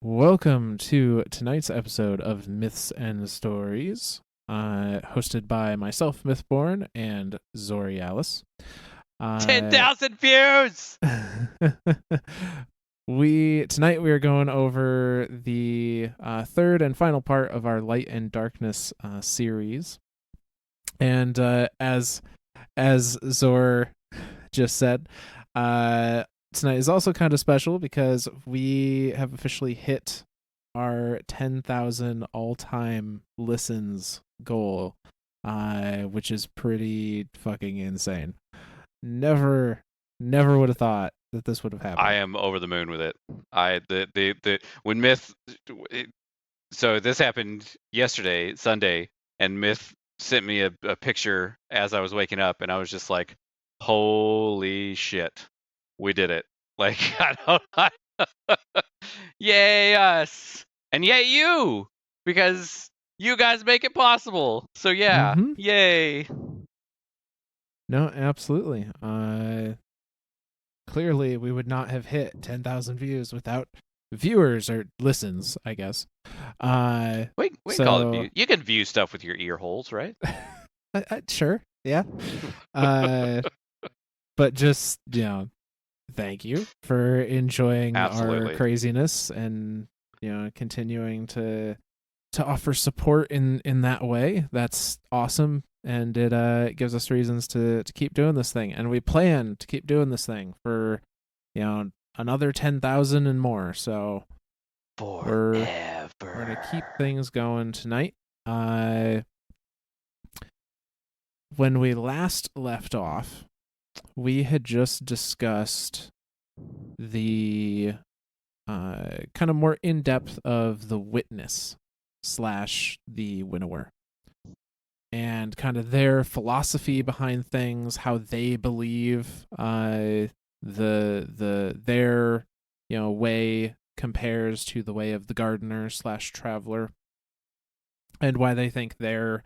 Welcome to tonight's episode of Myths and Stories, hosted by myself, Mythborn, and Zori Alice. 10,000 views! Tonight we are going over the third and final part of our Light and Darkness series, and as Zor just said, tonight is also kind of special because we have officially hit our 10,000 all-time listens goal, which is pretty fucking insane. Never would have thought that this would have happened. I am over the moon with it. When Myth, so this happened yesterday, Sunday, and Myth sent me a picture as I was waking up, and I was just like, "Holy shit, we did it!" Like, yay us, and yay you, because you guys make it possible. So yeah, yay. No, absolutely. Clearly, we would not have hit 10,000 views without viewers or listens, I guess. We call it view. You can view stuff with your ear holes, right? Sure, yeah. But just, thank you for enjoying Absolutely. our craziness and, continuing to offer support in that way. That's awesome. And it gives us reasons to keep doing this thing. And we plan to keep doing this thing for, another 10,000 and more. So forever. We're going to keep things going tonight. When we last left off, we had just discussed the kind of more in depth of the witness / the winnower, and kind of their philosophy behind things, how they believe their way compares to the way of the gardener / traveler, and why they think they're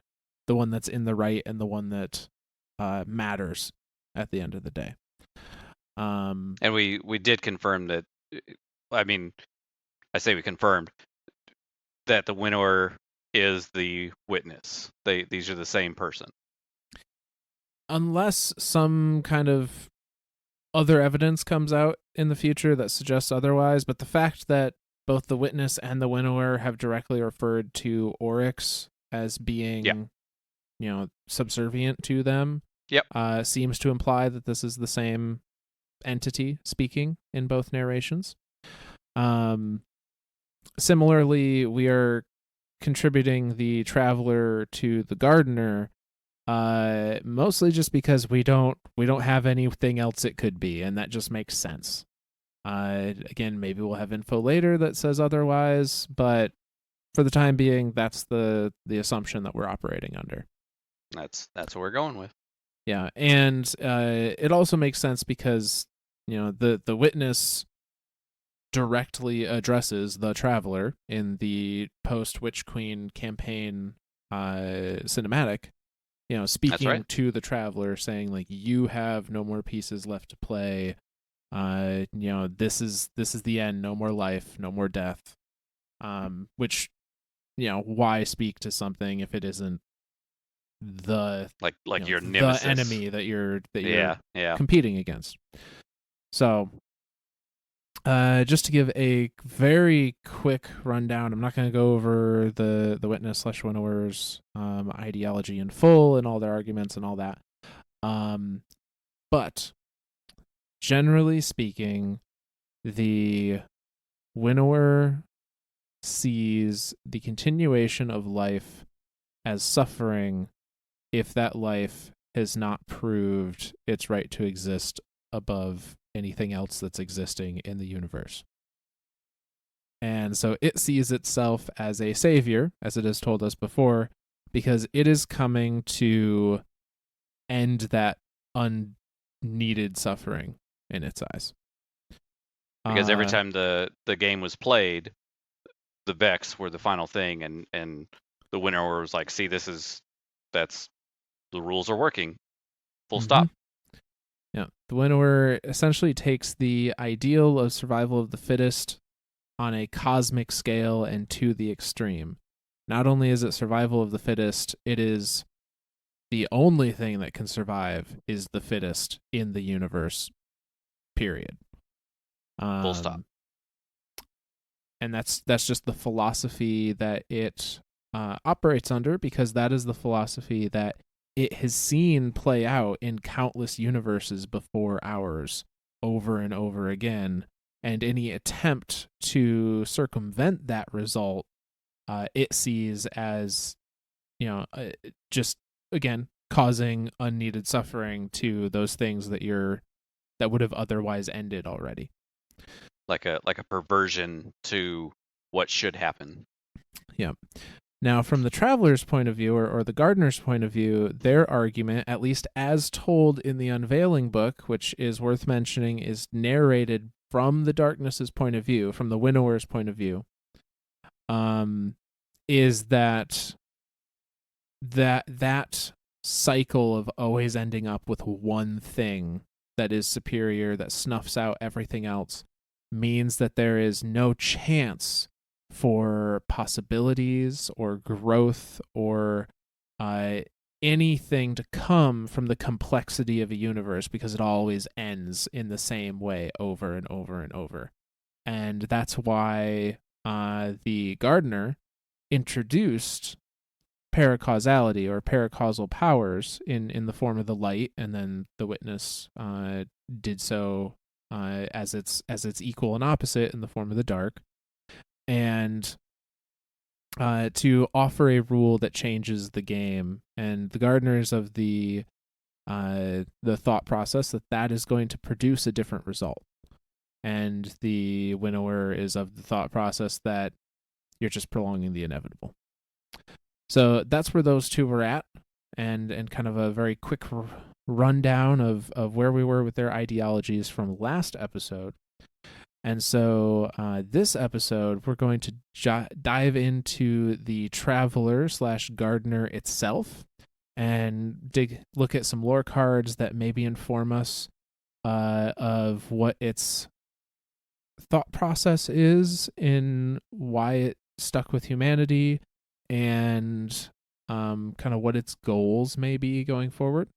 the one that's in the right and the one that matters at the end of the day. And we did confirm that. I mean, I say we confirmed that the winnower is the witness. These are the same person, unless some kind of other evidence comes out in the future that suggests otherwise. But the fact that both the witness and the winnower have directly referred to Oryx as being, subservient to them, seems to imply that this is the same entity speaking in both narrations. Similarly, we are contributing the traveler to the gardener, mostly just because we don't have anything else it could be, and that just makes sense. Again, maybe we'll have info later that says otherwise, but for the time being, that's the assumption that we're operating under. That's what we're going with. Yeah, and it also makes sense because the witness directly addresses the traveler in the post Witch Queen campaign cinematic, speaking right. to the traveler, saying like, you have no more pieces left to play. This is the end. No more life, no more death. Which, why speak to something if it isn't the your nemesis, the enemy that you're yeah competing against. So just to give a very quick rundown, I'm not going to go over the witness / winnower's ideology in full and all their arguments and all that. But generally speaking, the winnower sees the continuation of life as suffering if that life has not proved its right to exist above anything else that's existing in the universe. And so it sees itself as a savior, as it has told us before, because it is coming to end that unneeded suffering in its eyes. Because every time the game was played, the Vex were the final thing, and the winnower was like, see, that's the rules are working. Full stop. Yeah, the winnower essentially takes the ideal of survival of the fittest on a cosmic scale and to the extreme. Not only is it survival of the fittest, it is the only thing that can survive is the fittest in the universe, period. Full stop. And that's just the philosophy that it operates under, because that is the philosophy that it has seen play out in countless universes before ours over and over again. And any attempt to circumvent that result, it sees as, just, again, causing unneeded suffering to those things that would have otherwise ended already. Like a perversion to what should happen. Yeah. Now, from the traveler's point of view, or the gardener's point of view, their argument, at least as told in the Unveiling book, which is worth mentioning, is narrated from the darkness's point of view, from the winnower's point of view, is that cycle of always ending up with one thing that is superior, that snuffs out everything else, means that there is no chance for possibilities or growth or anything to come from the complexity of a universe, because it always ends in the same way over and over and over. And that's why the gardener introduced paracausality, or paracausal powers, in the form of the light, and then the witness did so as its equal and opposite in the form of the dark, and to offer a rule that changes the game. And the gardeners of the thought process that is going to produce a different result, and the winnower is of the thought process that you're just prolonging the inevitable. So that's where those two were at, and kind of a very quick rundown of where we were with their ideologies from last episode. And so this episode, we're going to dive into the traveler / gardener itself, and look at some lore cards that maybe inform us of what its thought process is, in why it stuck with humanity, and kind of what its goals may be going forward.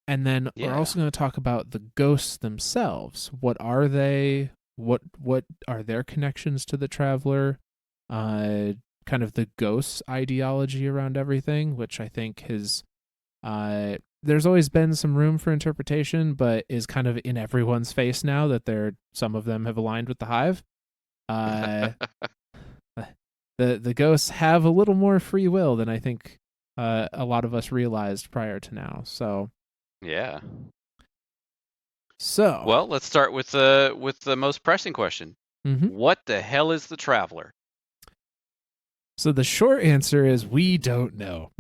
And then we're also going to talk about the ghosts themselves. What are they? What are their connections to the traveler? Kind of the ghosts' ideology around everything, which I think has there's always been some room for interpretation, but is kind of in everyone's face now that some of them have aligned with the Hive. The ghosts have a little more free will than I think a lot of us realized prior to now. So yeah. So well, let's start with the most pressing question. Mm-hmm. What the hell is the traveler? So the short answer is we don't know.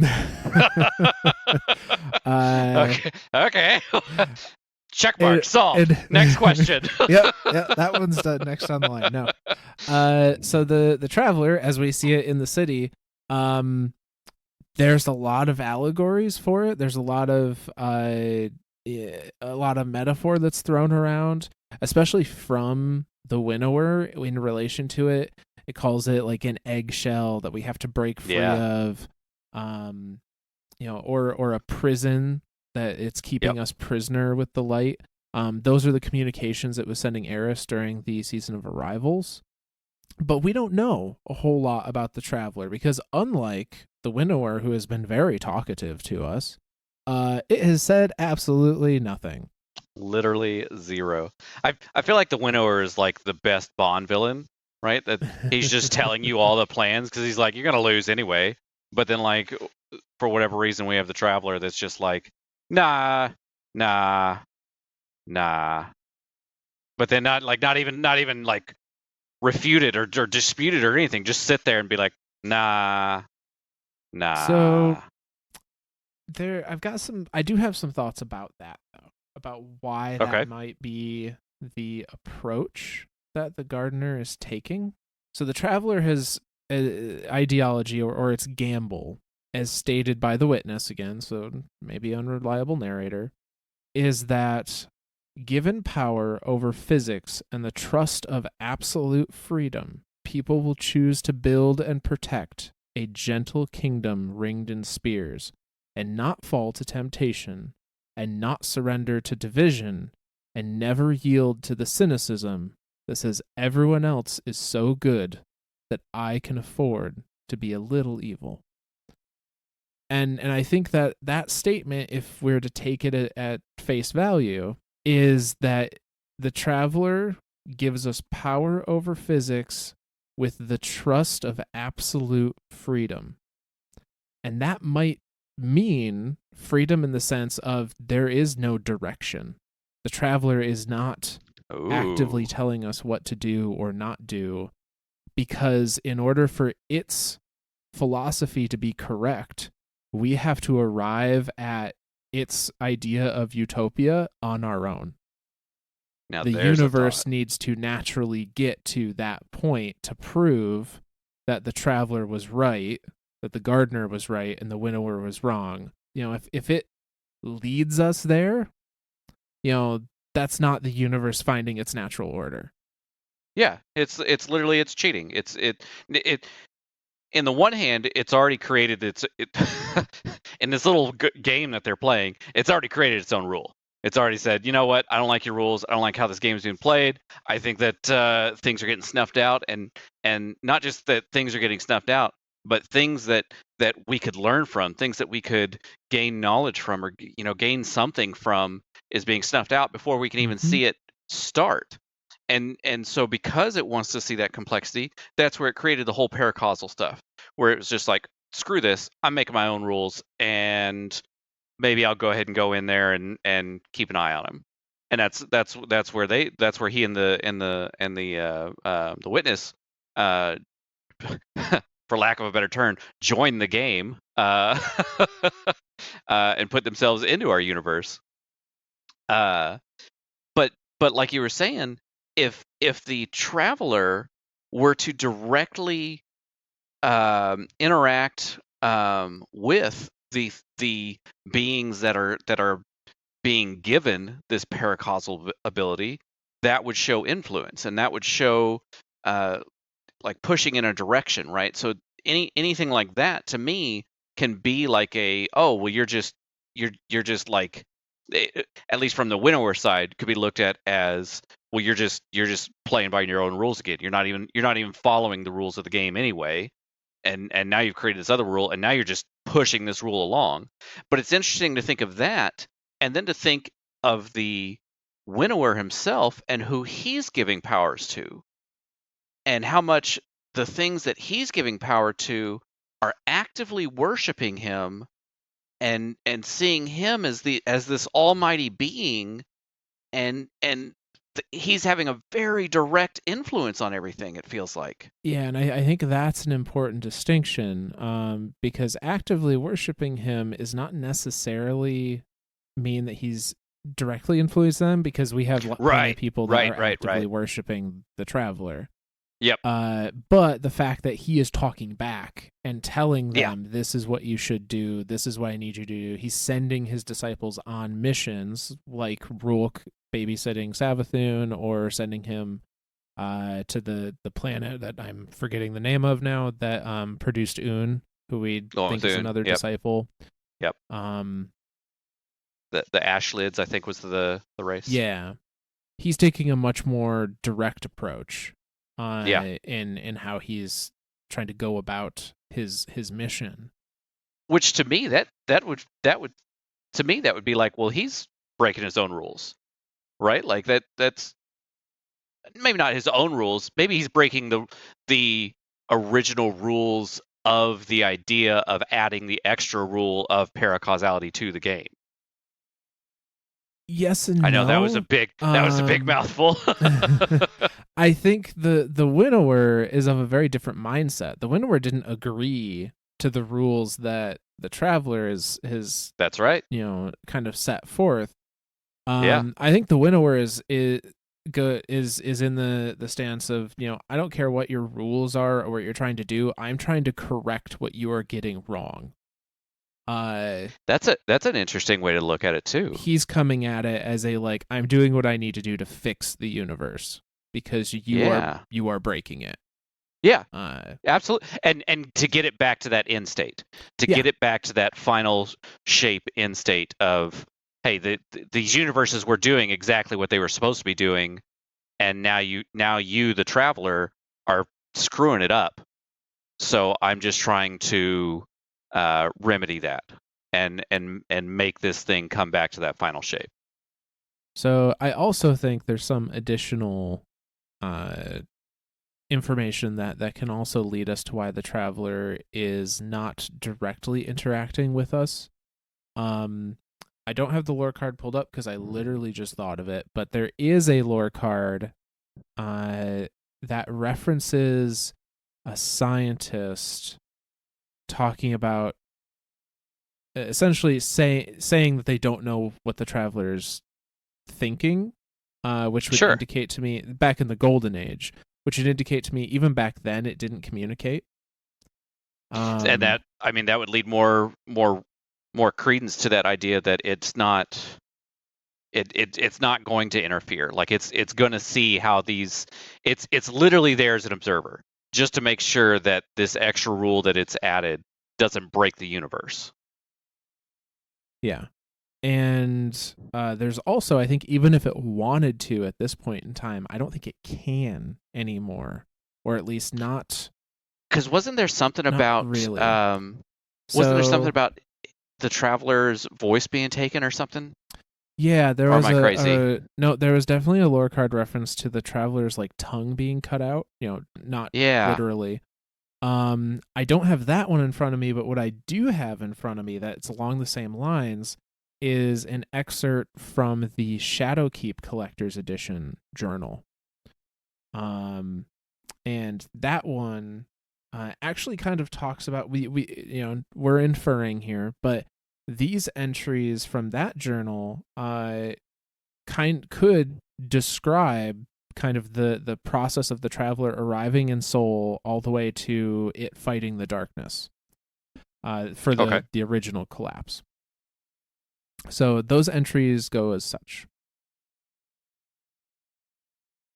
Okay. Check mark. Solved. Next question. Yep, that one's done. Next on the line. No. So the traveler, as we see it in the city, there's a lot of allegories for it. There's a lot of metaphor that's thrown around, especially from the winnower in relation to it. It calls it like an eggshell that we have to break free of, or a prison that it's keeping us prisoner with the light. Those are the communications it was sending Eris during the season of arrivals. But we don't know a whole lot about the traveler, because unlike the winnower, who has been very talkative to us, it has said absolutely nothing. Literally zero. I feel like the winnower is like the best Bond villain, right? That he's just telling you all the plans because he's like, you're gonna lose anyway. But then, like, for whatever reason, we have the traveler that's just like, nah. But then not even like refuted or disputed or anything. Just sit there and be like, nah. So I do have some thoughts about that, though, about why that might be the approach that the gardener is taking. So the traveler has ideology, or its gamble, as stated by the witness again, so maybe unreliable narrator, is that given power over physics and the trust of absolute freedom, people will choose to build and protect a gentle kingdom ringed in spears, and not fall to temptation, and not surrender to division, and never yield to the cynicism that says everyone else is so good that I can afford to be a little evil. And I think that that statement, if we're to take it at face value, is that the traveler gives us power over physics with the trust of absolute freedom. And that might mean freedom in the sense of there is no direction. The traveler is not actively telling us what to do or not do, because in order for its philosophy to be correct, we have to arrive at its idea of utopia on our own. Now The there's universe needs to naturally get to that point to prove that the traveler was right, that the gardener was right, and the winnower was wrong. If it leads us there, that's not the universe finding its natural order. Yeah, it's literally it's cheating. It in the one hand, it's already created in this little game that they're playing. It's already created its own rule. It's already said, you know what? I don't like your rules. I don't like how this game is being played. I think that things are getting snuffed out, and not just that things are getting snuffed out, but things that we could learn from, things that we could gain knowledge from, or gain something from, is being snuffed out before we can even see it start. And so because it wants to see that complexity, that's where it created the whole paracausal stuff, where it was just like, screw this, I'm making my own rules, and maybe I'll go ahead and go in there and keep an eye on him. And that's where he and the witness, for lack of a better term, join the game, and put themselves into our universe. But like you were saying, if the traveler were to directly interact with the beings that are being given this paracausal ability, that would show influence, and that would show like pushing in a direction, right? So anything like that to me can be like you're just like, at least from the winnower side, could be looked at as, well, you're just playing by your own rules again. You're not even following the rules of the game anyway. And now you've created this other rule, and now you're just pushing this rule along. But it's interesting to think of that, and then to think of the winnower himself and who he's giving powers to, and how much the things that he's giving power to are actively worshiping him and seeing him as this almighty being, and he's having a very direct influence on everything, it feels like. Yeah, and I think that's an important distinction, because actively worshiping him is not necessarily mean that he's directly influenced them, because we have plenty of people that are actively worshiping the traveler. Yep. But the fact that he is talking back and telling them, this is what you should do, this is what I need you to do. He's sending his disciples on missions, like Rourke babysitting Savathun, or sending him to the planet that I'm forgetting the name of now, that produced Un, who we think is another disciple. Yep. The Ashlids, I think, was the race. Yeah. He's taking a much more direct approach in how he's trying to go about his mission. Which to me that would to me that would be like, well, he's breaking his own rules, right? Like that's maybe not his own rules. Maybe he's breaking the original rules of the idea of adding the extra rule of paracausality to the game. Yes and I know no. that was a big mouthful. I think the winnower is of a very different mindset. The winnower didn't agree to the rules that the traveler is That's right. Kind of set forth. I think the winnower is in the stance of, I don't care what your rules are or what you're trying to do. I'm trying to correct what you are getting wrong. That's an interesting way to look at it too. He's coming at it as I'm doing what I need to do to fix the universe, because you are breaking it. Yeah, Uh, absolutely. And to get it back to that end state, to yeah, get it back to that final shape end state of, hey, these universes were doing exactly what they were supposed to be doing, and now you the traveler are screwing it up. So I'm just trying to remedy that and make this thing come back to that final shape. so I also think there's some additional uh, information that can also lead us to why the traveler is not directly interacting with us. Um, I don't have the lore card pulled up because I literally just thought of it, but there is a lore card uh, that references a scientist talking about essentially saying that they don't know what the traveler's thinking, which would Sure. indicate to me back in the golden age, which would indicate to me even back then it didn't communicate. And Um, that, I mean, that would lead more credence to that idea that it's not going to interfere. Like it's going to see how these it's literally there as an observer, just to make sure that this extra rule that it's added doesn't break the universe. yeah, and there's also I think even if it wanted to at this point in time, I don't think it can anymore, or at least Because not really. wasn't there something So about the traveler's voice being taken or something? yeah, there Or am was I crazy? a no, there was definitely a lore card reference to the traveler's like tongue being cut out. Not Yeah. literally. I don't have that one in front of me, but what I do have in front of me that's along the same lines is an excerpt from the Shadowkeep Collector's Edition journal. Um, and that one actually kind of talks about we're inferring here, but these entries from that journal could describe kind of the process of the traveler arriving in Seoul all the way to it fighting the darkness for Okay. the original collapse. So those entries go as such.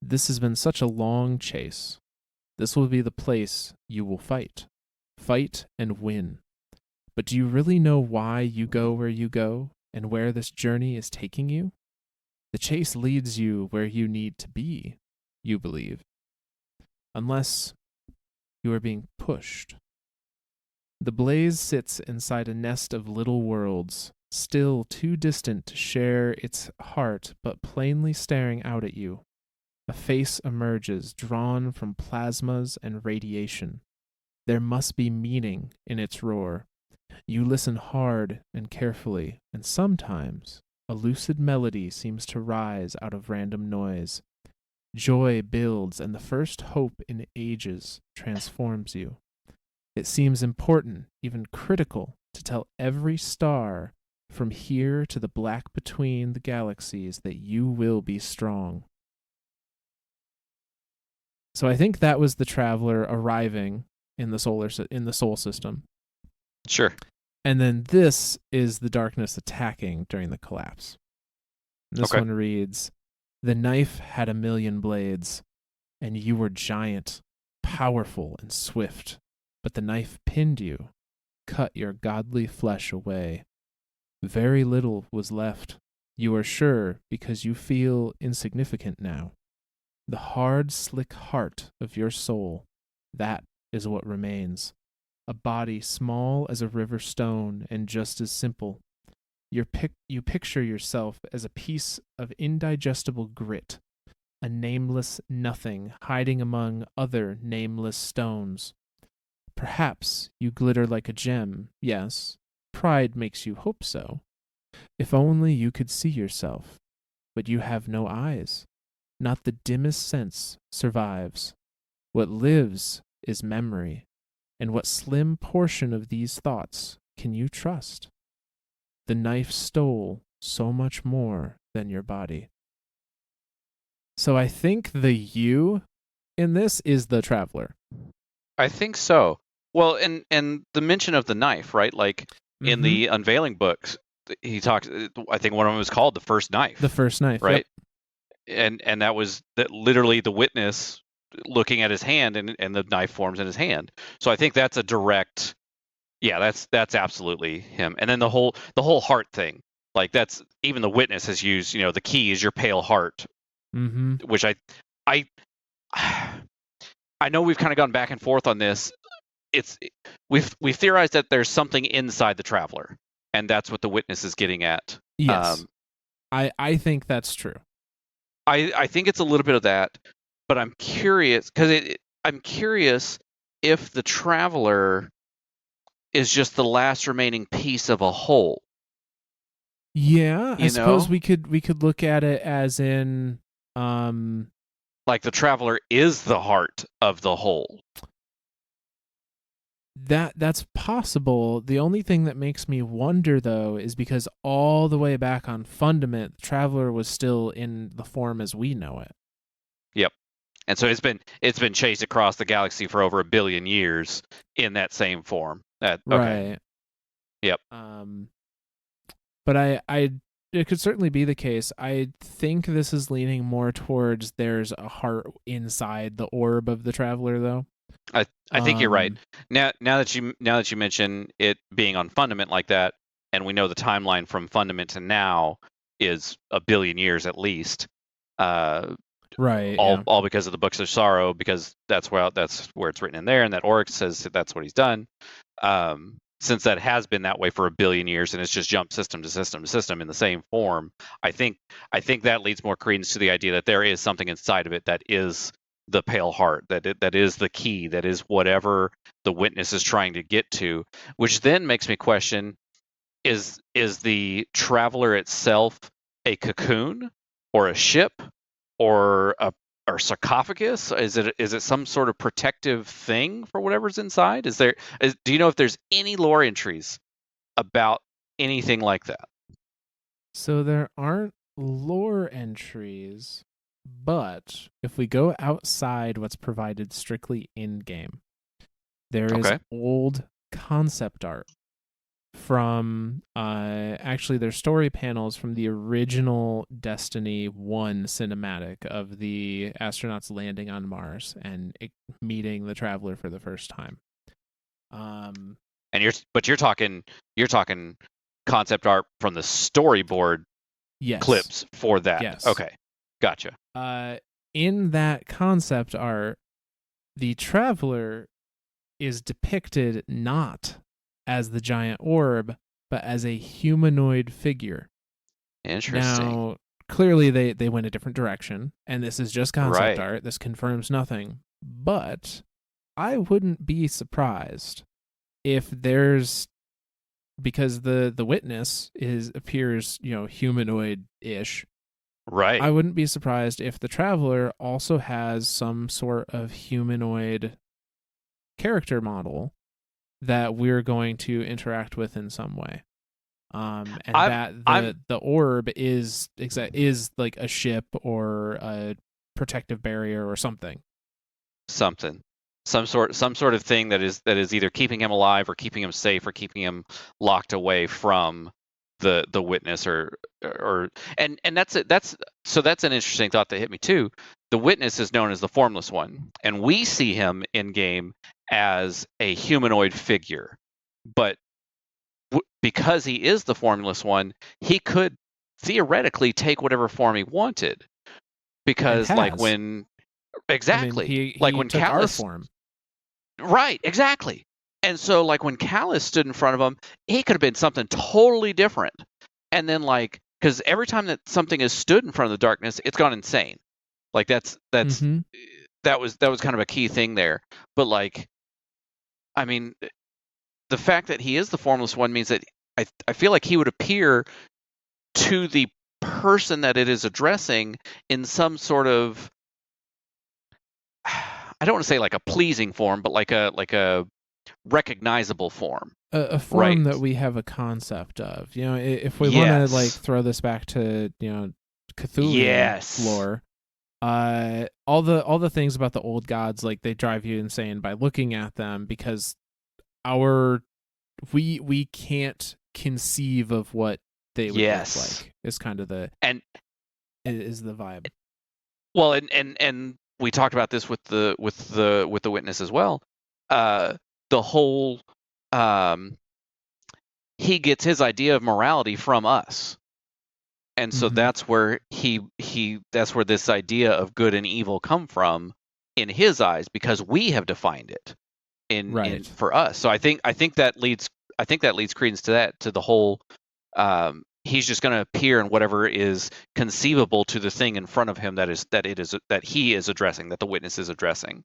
This has been such a long chase. This will be the place you will fight. Fight and win. But do you really know why you go where you go and where this journey is taking you? The chase leads you where you need to be, you believe, unless you are being pushed. The blaze sits inside a nest of little worlds, still too distant to share its heart, but plainly staring out at you. A face emerges, drawn from plasmas and radiation. There must be meaning in its roar. You listen hard and carefully, and sometimes a lucid melody seems to rise out of random noise. Joy builds, and the first hope in ages transforms you. It seems important, even critical, to tell every star from here to the black between the galaxies that you will be strong. So I think that was the traveler arriving in the soul system. Sure. And then this is the darkness attacking during the collapse. This Okay. one reads, "The knife had a million blades, and you were giant, powerful, and swift. But the knife pinned you, cut your godly flesh away. Very little was left, you are sure, because you feel insignificant now. The hard, slick heart of your soul, that is what remains. A body small as a river stone and just as simple. You picture yourself as a piece of indigestible grit, a nameless nothing hiding among other nameless stones. Perhaps you glitter like a gem, yes. Pride makes you hope so. If only you could see yourself. But you have no eyes. Not the dimmest sense survives. What lives is memory. And what slim portion of these thoughts can you trust? The knife stole so much more than your body." So I think the you in this is the traveler. I think so. Well, and the mention of the knife, right? Like in Mm-hmm. the unveiling books, he talks. I think one of them was called the first The knife, first knife. Yep. right? And that was that literally the witness. looking at his hand, and the knife forms in his hand. So I think that's a direct, yeah, that's absolutely him. And then the whole heart thing, like that's even the witness has used, the key is your pale heart, Mm-hmm. which I I know we've kind of gone back and forth on this. It's we've theorized that there's something inside the traveler, and that's what the witness is getting at. Yes. I think that's true. I think it's a little bit of that, but I'm curious because I'm curious if the traveler is just the last remaining piece of a whole. Yeah, I You suppose know, we could look at it as in like the traveler is the heart of the whole. that's possible. The only thing that makes me wonder though is because all the way back on Fundament, the Traveler was still in the form as we know it. Yep. And so it's been chased across the galaxy for over 1 billion years in that same form. Okay. Right. Yep. But I it could certainly be the case. I think this is leaning more towards there's a heart inside the orb of the Traveler though. I think you're right. Um Now that you mention it being on Fundament like that, and we know the timeline from Fundament to now is 1 billion years at least. right, yeah. All because of the Books of Sorrow, because that's where it's written in there, and that Oryx says that that's what he's done. Since that has been that way for 1 billion years, and it's just jumped system to system to system in the same form, I think that leads more credence to the idea that there is something inside of it that is the pale heart, that is the key, that is whatever the witness is trying to get to, which then makes me question: is the traveler itself a cocoon or a ship or a or sarcophagus? Is it some sort of protective thing for whatever's inside? Do you know if there's any lore entries about anything like that? So there aren't lore entries, but if we go outside what's provided strictly in game, there is Okay. old concept art from actually there's story panels from the original Destiny 1 cinematic of the astronauts landing on Mars and meeting the Traveler for the first time. And you're talking concept art from the storyboard Yes. clips for that. Yes. Okay. Gotcha. In that concept art, the Traveler is depicted not as the giant orb, but as a humanoid figure. Interesting. Now, clearly they went a different direction, and this is just concept Right. art. This confirms nothing. But I wouldn't be surprised if there's because the witness appears, humanoid ish. Right. I wouldn't be surprised if the Traveler also has some sort of humanoid character model that we're going to interact with in some way. And I'm that I'm the orb is like a ship or a protective barrier or something. something. Some sort of thing that is either keeping him alive or keeping him safe or keeping him locked away from the witness or and that's it. That's an interesting thought that hit me too. The witness is known as the formless one, and we see him in game as a humanoid figure. But because he is the formless one, he could theoretically take whatever form he wanted. And Because like has. when I mean, exactly like he when took our Callus, form. right, exactly. And so like when Callus stood in front of him, he could have been something totally different. And then like because every time that something has stood in front of the darkness, it's gone insane. Like Mm-hmm. that was kind of a key thing there. But like I mean, the fact that he is the formless one means that I feel like he would appear to the person that it is addressing in some sort of I don't want to say like a pleasing form, but like a recognizable form, A right? form that we have a concept of. If we want to like Yes. throw this back to Cthulhian Yes. lore, all the things about the old gods, like they drive you insane by looking at them because our we can't conceive of what they would look Yes. like is kind of And is the vibe. well, and we talked about this with the witness as well. Uh, the whole um, he gets his idea of morality from us, and so Mm-hmm. that's where that's where this idea of good and evil come from in his eyes, because we have defined it in Right. for us. So I think that leads credence to the whole he's just going to appear in whatever is conceivable to the thing in front of him that he is addressing, that the witness is addressing.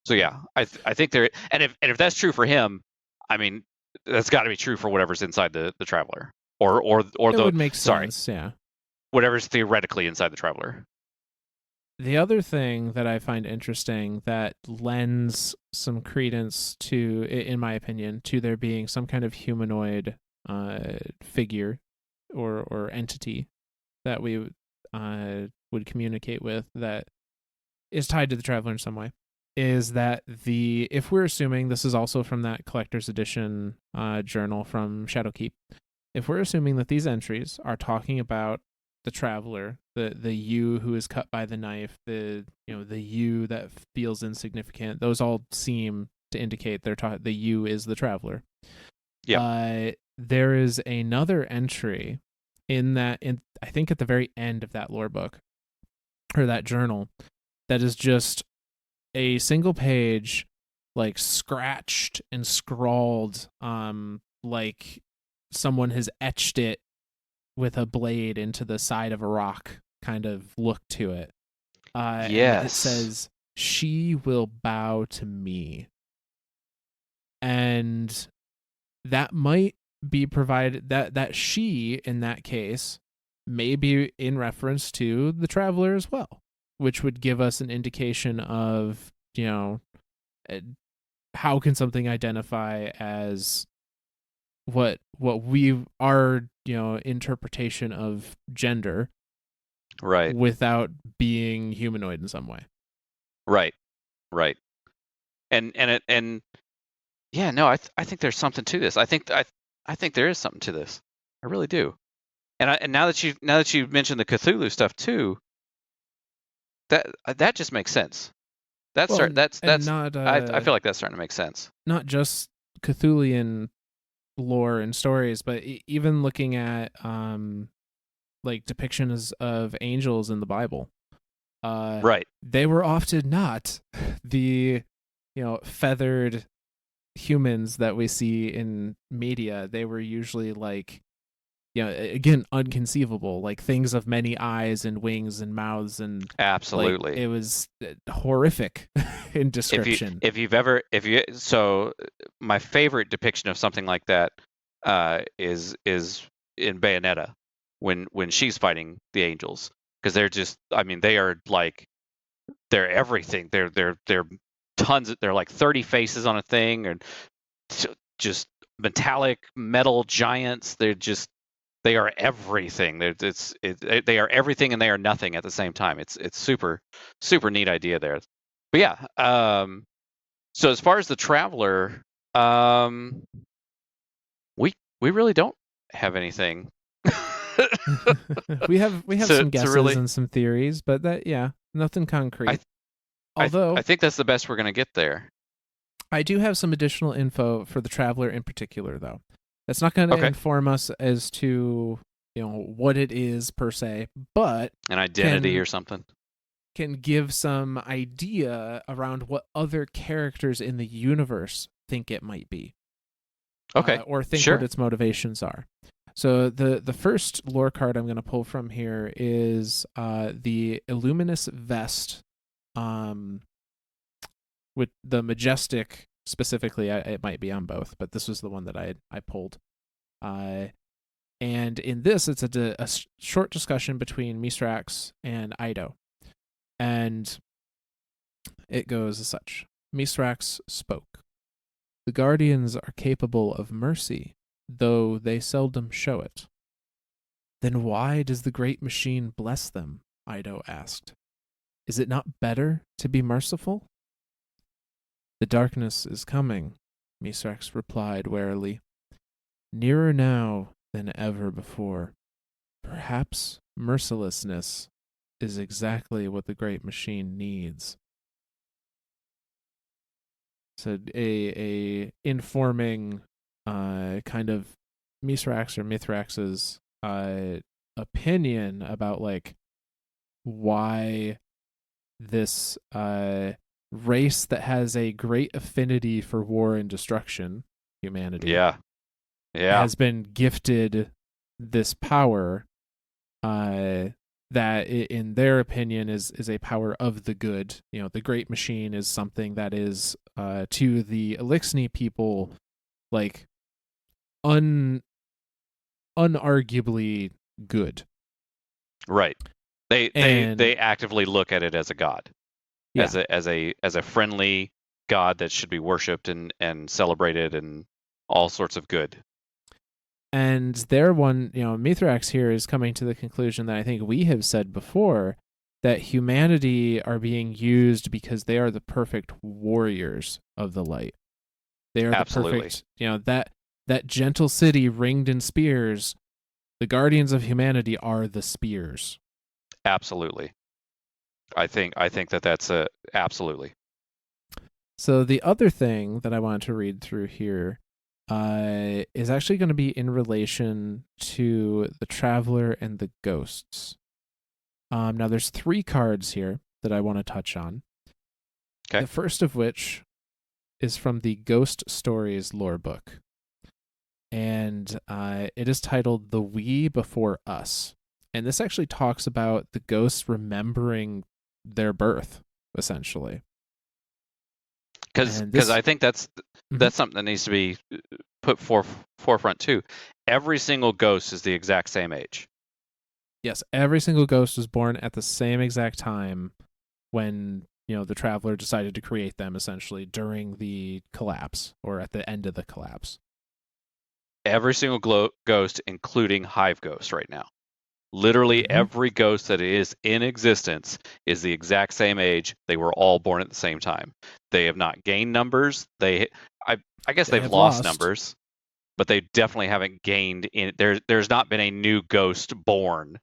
So yeah, I think there, and if that's true for him, I mean, that's got to be true for whatever's inside the traveler, or It the would make sorry, sense, yeah. whatever's theoretically inside the traveler. The other thing that I find interesting that lends some credence to, in my opinion, to there being some kind of humanoid figure or entity that we would communicate with that is tied to the traveler in some way, is that the if we're assuming this is also from that collector's edition journal from Shadowkeep, if we're assuming that these entries are talking about the traveler, the you who is cut by the knife, the you that feels insignificant, those all seem to indicate the you is the traveler. Yep. There is another entry in I think at the very end of that lore book or that journal that is just a single page, like scratched and scrawled, like someone has etched it with a blade into the side of a rock kind of look to it. And it Yes. says, "She will bow to me." And that might be provided that she in that case may be in reference to the traveler as well, which would give us an indication of, uh, how can something identify as what we our interpretation of gender Right. without being humanoid in some way. Right. Right. And yeah, no, I think there's something to this. I think there is something to this. I really do. And now that you mentioned the Cthulhu stuff too, that just makes sense. Well, and That's I feel like that's starting to make sense. not just Cthulian lore and stories, but even looking at like depictions of angels in the Bible. Right. They were often not the feathered humans that we see in media. They were usually like, again, unconceivable, like things of many eyes and wings and mouths, and like Absolutely. it was horrific in If you description. if you've ever if you so my favorite depiction of something like that is in Bayonetta when she's fighting the angels, because they're just, I mean, they are like, they're everything. They're tons. They're like 30 faces on a thing, and just metallic metal giants. They are everything. They are everything and they are nothing at the same time. It's super neat idea there. But yeah, so as far as the traveler, um, we really don't have anything We have some to guesses really. and some theories, but that, yeah, nothing I concrete. I Although think that's the best we're gonna get there. I do have some additional info for the traveler in particular, though. That's not going to Okay, inform us as to what it is per se, but an identity can or something. give some idea around what other characters in the universe think it might be, Okay, or think what sure. its motivations are. So the first lore card I'm going to pull from here is the Illuminous Vest, um, with the Majestic specifically. It might be on both, but this was the one that I pulled. Uh, and in this, it's a short discussion between Mithrax and Ido, and it goes as such. Mithrax spoke. The Guardians are capable of mercy, though they seldom show it. Then why does the great machine bless them? Ido asked. Is it not better to be merciful? The darkness is coming, Mithrax replied warily. Nearer now than ever before. Perhaps mercilessness is exactly what the great machine needs. So a informing kind of Mithrax or Mithrax's opinion about like why this race that has a great affinity for war and destruction, humanity, Yeah. Yeah. has been gifted this power that in their opinion is a power of the good. You know, the great machine is something that is to the Elixni people like un unarguably good. Right. And They actively look at it as a god, yeah, as a friendly god that should be worshipped and celebrated and all sorts of good. and their one, you know, Mithrax here is coming to the conclusion that I think we have said before, that humanity are being used because they are the perfect warriors of the light. They are the Absolutely. perfect, you know, that gentle city ringed in spears. The guardians of humanity are the spears. Absolutely. I think that that's a absolutely. So the other thing that I wanted to read through here is actually going to be in relation to the traveler and the ghosts. Now there's 3 cards here that I want to touch on. Okay. The first of which is from the Ghost Stories lore book, and it is titled "The We Before Us." And this actually talks about the ghosts remembering their birth, essentially. And Because this, I think that's Mhm. that's something that needs to be put forefront too. Every single ghost is the exact same age. Yes, every single ghost was born at the same exact time when, you know, the traveler decided to create them, essentially during the collapse or at the end of the collapse. Every single ghost, including hive ghosts right now. Literally Mm-hmm. every ghost that is in existence is the exact same age. They were all born at the same time. They have not gained numbers. I guess They they've have lost lost. numbers, but they definitely haven't gained in there's not been a new ghost born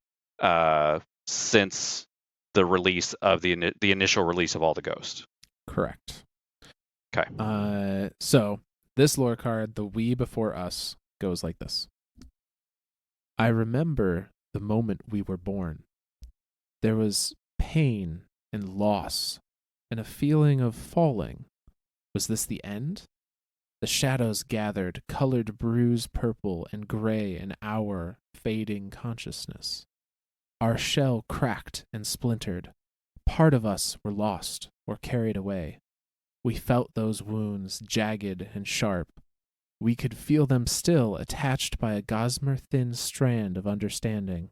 since the release of the initial release of all the ghosts. Correct. Okay. So this lore card, "The We Before Us," goes like this. I remember the moment we were born. There was pain and loss and a feeling of falling. Was this the end? The shadows gathered, colored bruise purple and gray in our fading consciousness. Our shell cracked and splintered. Part of us were lost or carried away. We felt those wounds jagged and sharp. We could feel them still attached by a gossamer thin strand of understanding.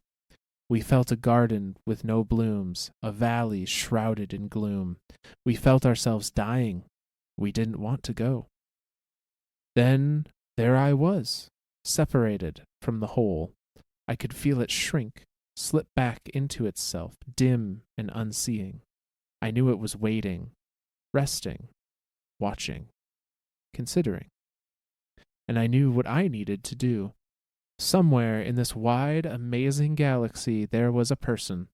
We felt a garden with no blooms, a valley shrouded in gloom. We felt ourselves dying. We didn't want to go. Then there I was, separated from the whole. I could feel it shrink, slip back into itself, dim and unseeing. I knew it was waiting, resting, watching, considering. And I knew what I needed to do. Somewhere in this wide, amazing galaxy, there was a person.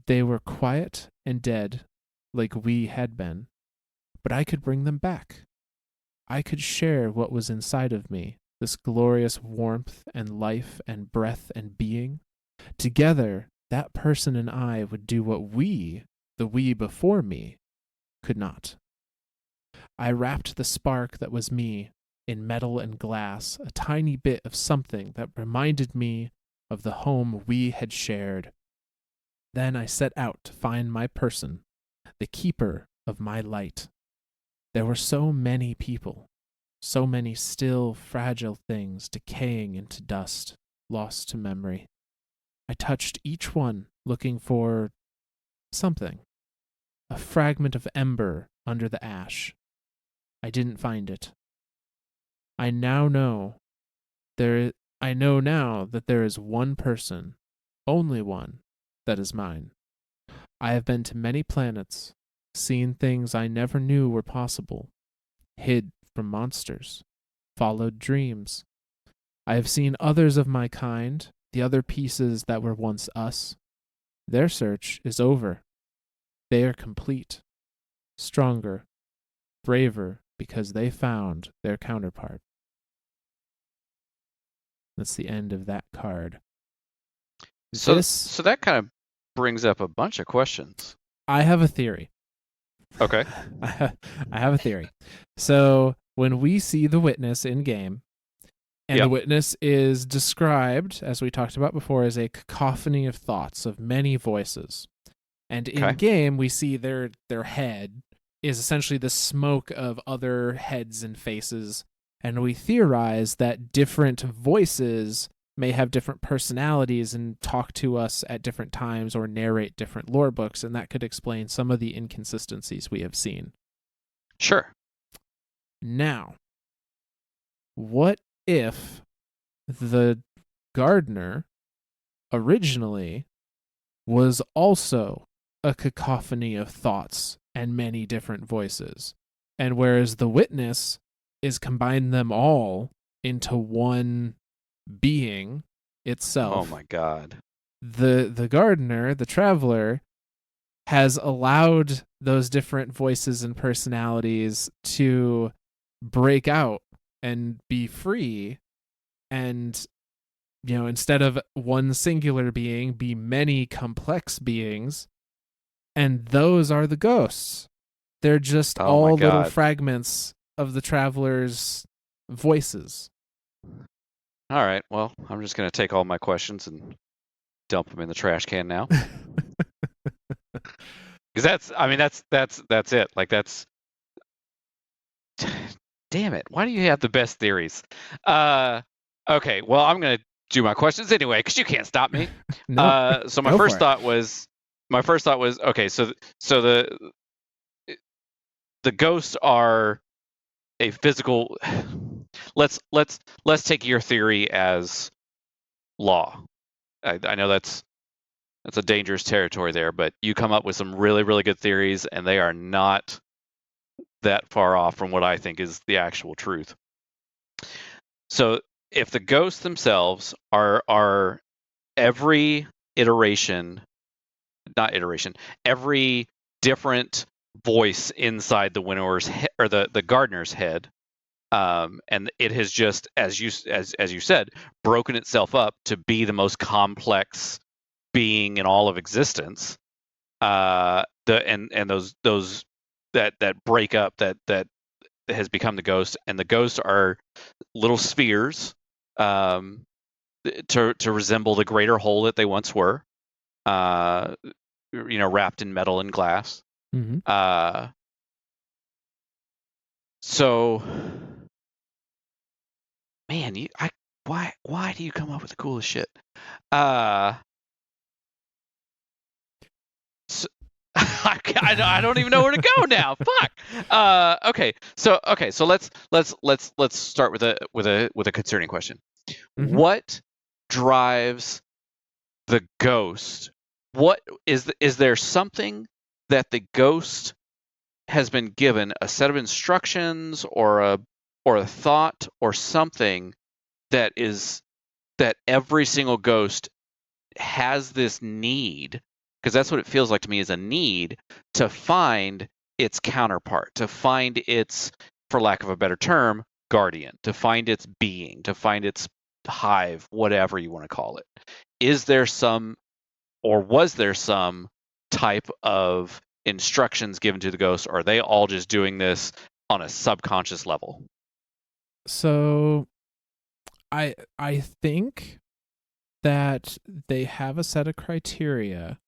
They were quiet and dead, like we had been, but I could bring them back. I could share what was inside of me, this glorious warmth and life and breath and being. Together, that person and I would do what we, the we before me, could not. I wrapped the spark that was me in metal and glass, a tiny bit of something that reminded me of the home we had shared. Then I set out to find my person, the keeper of my light. There were so many people, so many still fragile things decaying into dust, lost to memory. I touched each one, looking for something, a fragment of ember under the ash. I didn't find it. I now know there I know now that there is one person, only one, that is mine. I have been to many planets, seen things I never knew were possible, hid from monsters, followed dreams. I have seen others of my kind, the other pieces that were once us. Their search is over. They are complete, stronger, braver because they found their counterpart. That's the end of that card. So that kind of brings up a bunch of questions. I have a theory. Okay. I have a theory. So when we see the witness in game, and the witness is described, as we talked about before, as a cacophony of thoughts, of many voices. And in game, we see their head is essentially the smoke of other heads and faces. And we theorize that different voices may have different personalities and talk to us at different times or narrate different lore books, and that could explain some of the inconsistencies we have seen. Sure. Now, what if the gardener originally was also a cacophony of thoughts and many different voices, and whereas the witness is combined them all into one being itself? Oh my God. The gardener, the traveler, has allowed those different voices and personalities to break out and be free, and instead of one singular being, be many complex beings, and those are the ghosts. They're just all little fragments of the traveler's voices. All right, well, I'm just going to take all my questions and dump them in the trash can now. Because that's it. Like, that's, damn it, why do you have the best theories? Okay, well, I'm going to do my questions anyway, because you can't stop me. No, so my first thought was okay, so the ghosts are a physical. Let's take your theory as law. I know that's a dangerous territory there, but you come up with some really, really good theories, and they are not that far off from what I think is the actual truth. So if the ghosts themselves are every every different voice inside the winnower's or the gardener's head, and it has just, as you said, broken itself up to be the most complex being in all of existence. Those that break up that has become the ghost, and the ghosts are little spheres, to resemble the greater whole that they once were, wrapped in metal and glass. Mm-hmm. So, man, why do you come up with the coolest shit? So, I don't even know where to go now. Fuck. Okay. So let's start with a concerning question. Mm-hmm. What drives the ghost? What is there something that the ghost has been given, a set of instructions or a thought or something that every single ghost has this need, because that's what it feels like to me, is a need to find its counterpart, to find its, for lack of a better term, guardian, to find its being, to find its hive, whatever you want to call it. Is there some, or was there some type of instructions given to the ghosts, or are they all just doing this on a subconscious level? So I think that they have a set of criteria,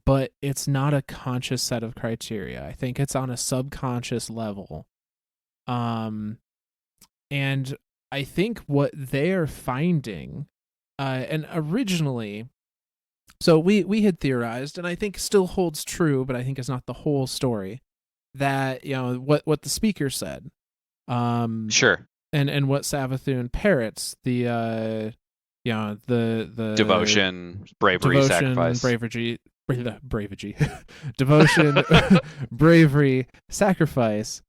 but it's not a conscious set of criteria. I think it's on a subconscious level. And I think what they're finding, and originally, so we had theorized, and I think still holds true, but I think it's not the whole story, that what the speaker said. Sure. And what Savathun parrots, the devotion, bravery, sacrifice, devotion, bravery, sacrifice,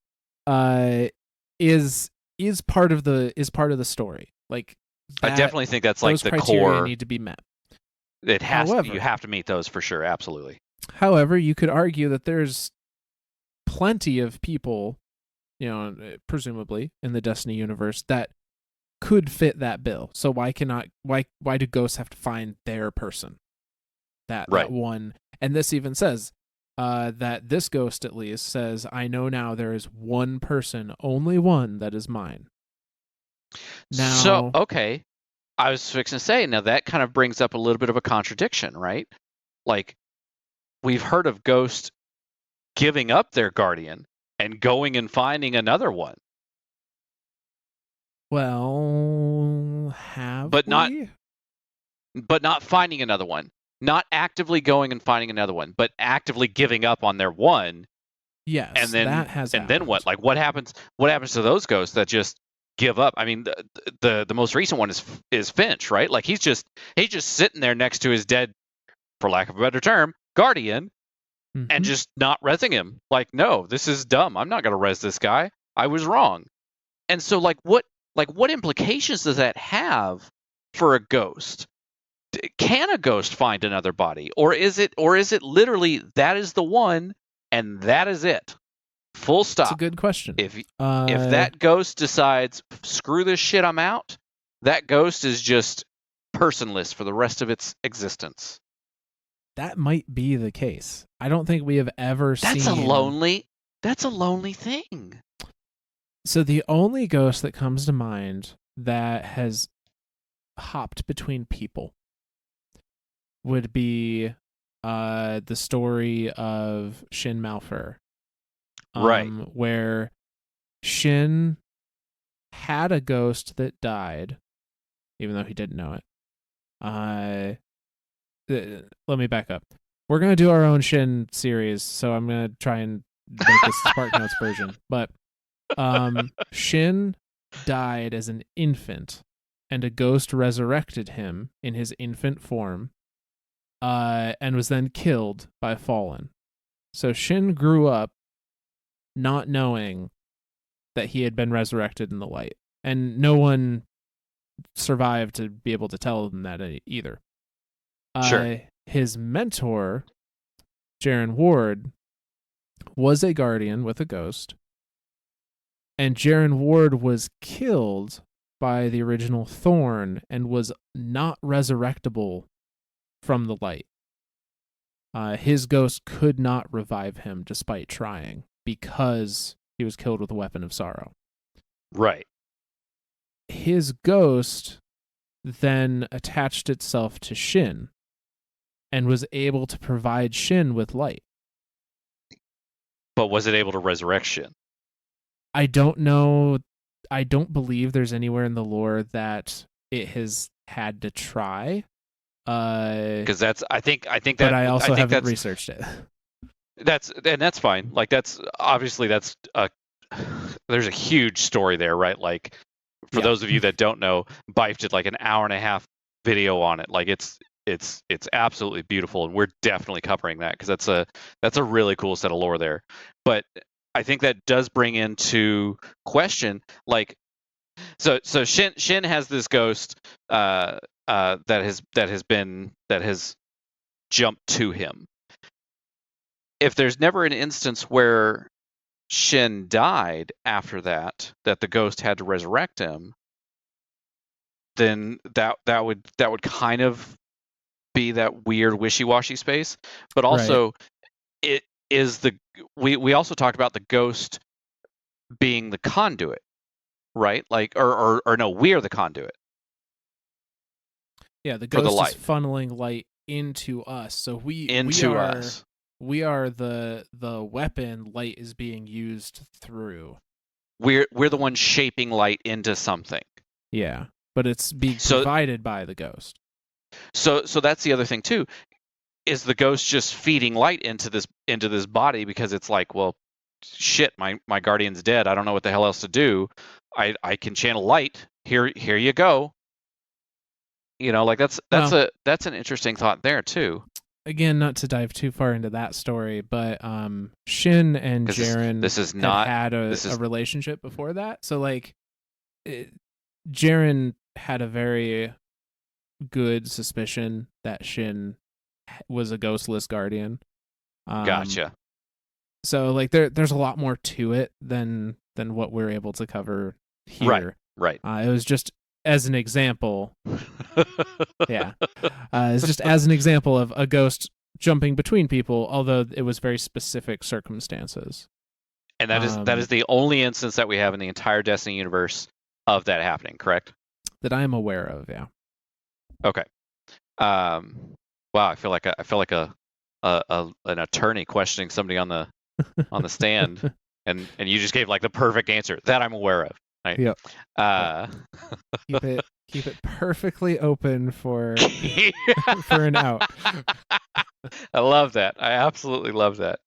is part of the story. Like, I definitely think that's like those the criteria core. need to be met. It has. You have to meet those for sure. Absolutely. However, you could argue that there's plenty of people presumably in the Destiny universe that could fit that bill. So why do ghosts have to find their person? That Right. one. And this even says that this ghost at least says, I know now there is one person, only one, that is mine. So, Now, okay. I was fixing to say, now that kind of brings up a little bit of a contradiction, right? Like, we've heard of ghosts giving up their guardian and going and finding another one, well, have but not we? finding another one. Not actively going and finding another one, but actively giving up on their one. Yes, And that has then what? happened. Like, what happens to those ghosts that just give up? I mean, the most recent one is Finch, right? Like, he's just sitting there next to his dead, for lack of a better term, guardian, and Mm-hmm. just not resing him. Like, no, this is dumb. I'm not going to res this guy. I was wrong. And so, what implications does that have for a ghost? Can a ghost find another body, or is it literally that is the one and that is it? Full It's a stop. good question. If that ghost decides, screw this shit, I'm out, that ghost is just personless for the rest of its existence. That might be the case. I don't think we have ever That's seen. a lonely thing. So the only ghost that comes to mind that has hopped between people would be the story of Shin Malphur, Right. where Shin had a ghost that died, even though he didn't know it. Let me back up. We're gonna do our own Shin series, so I'm gonna try and make this Spark Notes version. But Shin died as an infant, and a ghost resurrected him in his infant form, and was then killed by Fallen. So Shin grew up not knowing that he had been resurrected in the light, and no one survived to be able to tell him that either. Sure. His mentor, Jaren Ward, was a guardian with a ghost, and Jaren Ward was killed by the original Thorn and was not resurrectable from the light. His ghost could not revive him despite trying because he was killed with a weapon of sorrow. Right. His ghost then attached itself to Shin and was able to provide Shin with light. But was it able to resurrect Shin? I don't know. I don't believe there's anywhere in the lore that it has had to try. Because I think but I also haven't researched it. That's fine. Like, there's a huge story there, right? Like, for those of you that don't know, Bife did like an hour and a half video on it. Like, it's absolutely beautiful, and we're definitely covering that because that's a really cool set of lore there. But I think that does bring into question, like, so Shin has this ghost that has jumped to him. If there's never an instance where Shin died after that the ghost had to resurrect him, then that would kind of be that weird wishy-washy space. But also, Right. it is we also talked about the ghost being the conduit, right? Like, or no, we're the conduit. Yeah, the For the ghost is light funneling light into us. So we into are us. we are the weapon light is being used through. We're the ones shaping light into something. Yeah, but it's being provided by the ghost. So that's the other thing too. Is the ghost just feeding light into this body because it's like, well, shit, my guardian's dead. I don't know what the hell else to do. I can channel light. Here you go. Like, that's an interesting thought there too. Again, not to dive too far into that story, but Shin and Jaren this is not had a relationship before that. So like, Jaren had a very good suspicion that Shin was a ghostless guardian. Gotcha. So like there's a lot more to it than than what we're able to cover Right. here. Right. It was just as an example. Yeah. It's just as an example of a ghost jumping between people, although it was very specific circumstances. And that is the only instance that we have in the entire Destiny universe of that happening, correct? That I am aware of, yeah. Okay. Wow, I feel like an attorney questioning somebody on the stand, and you just gave like the perfect answer that I'm aware of. Right? Yep. Uh, Keep it perfectly open for for an out. I love that. I absolutely love that.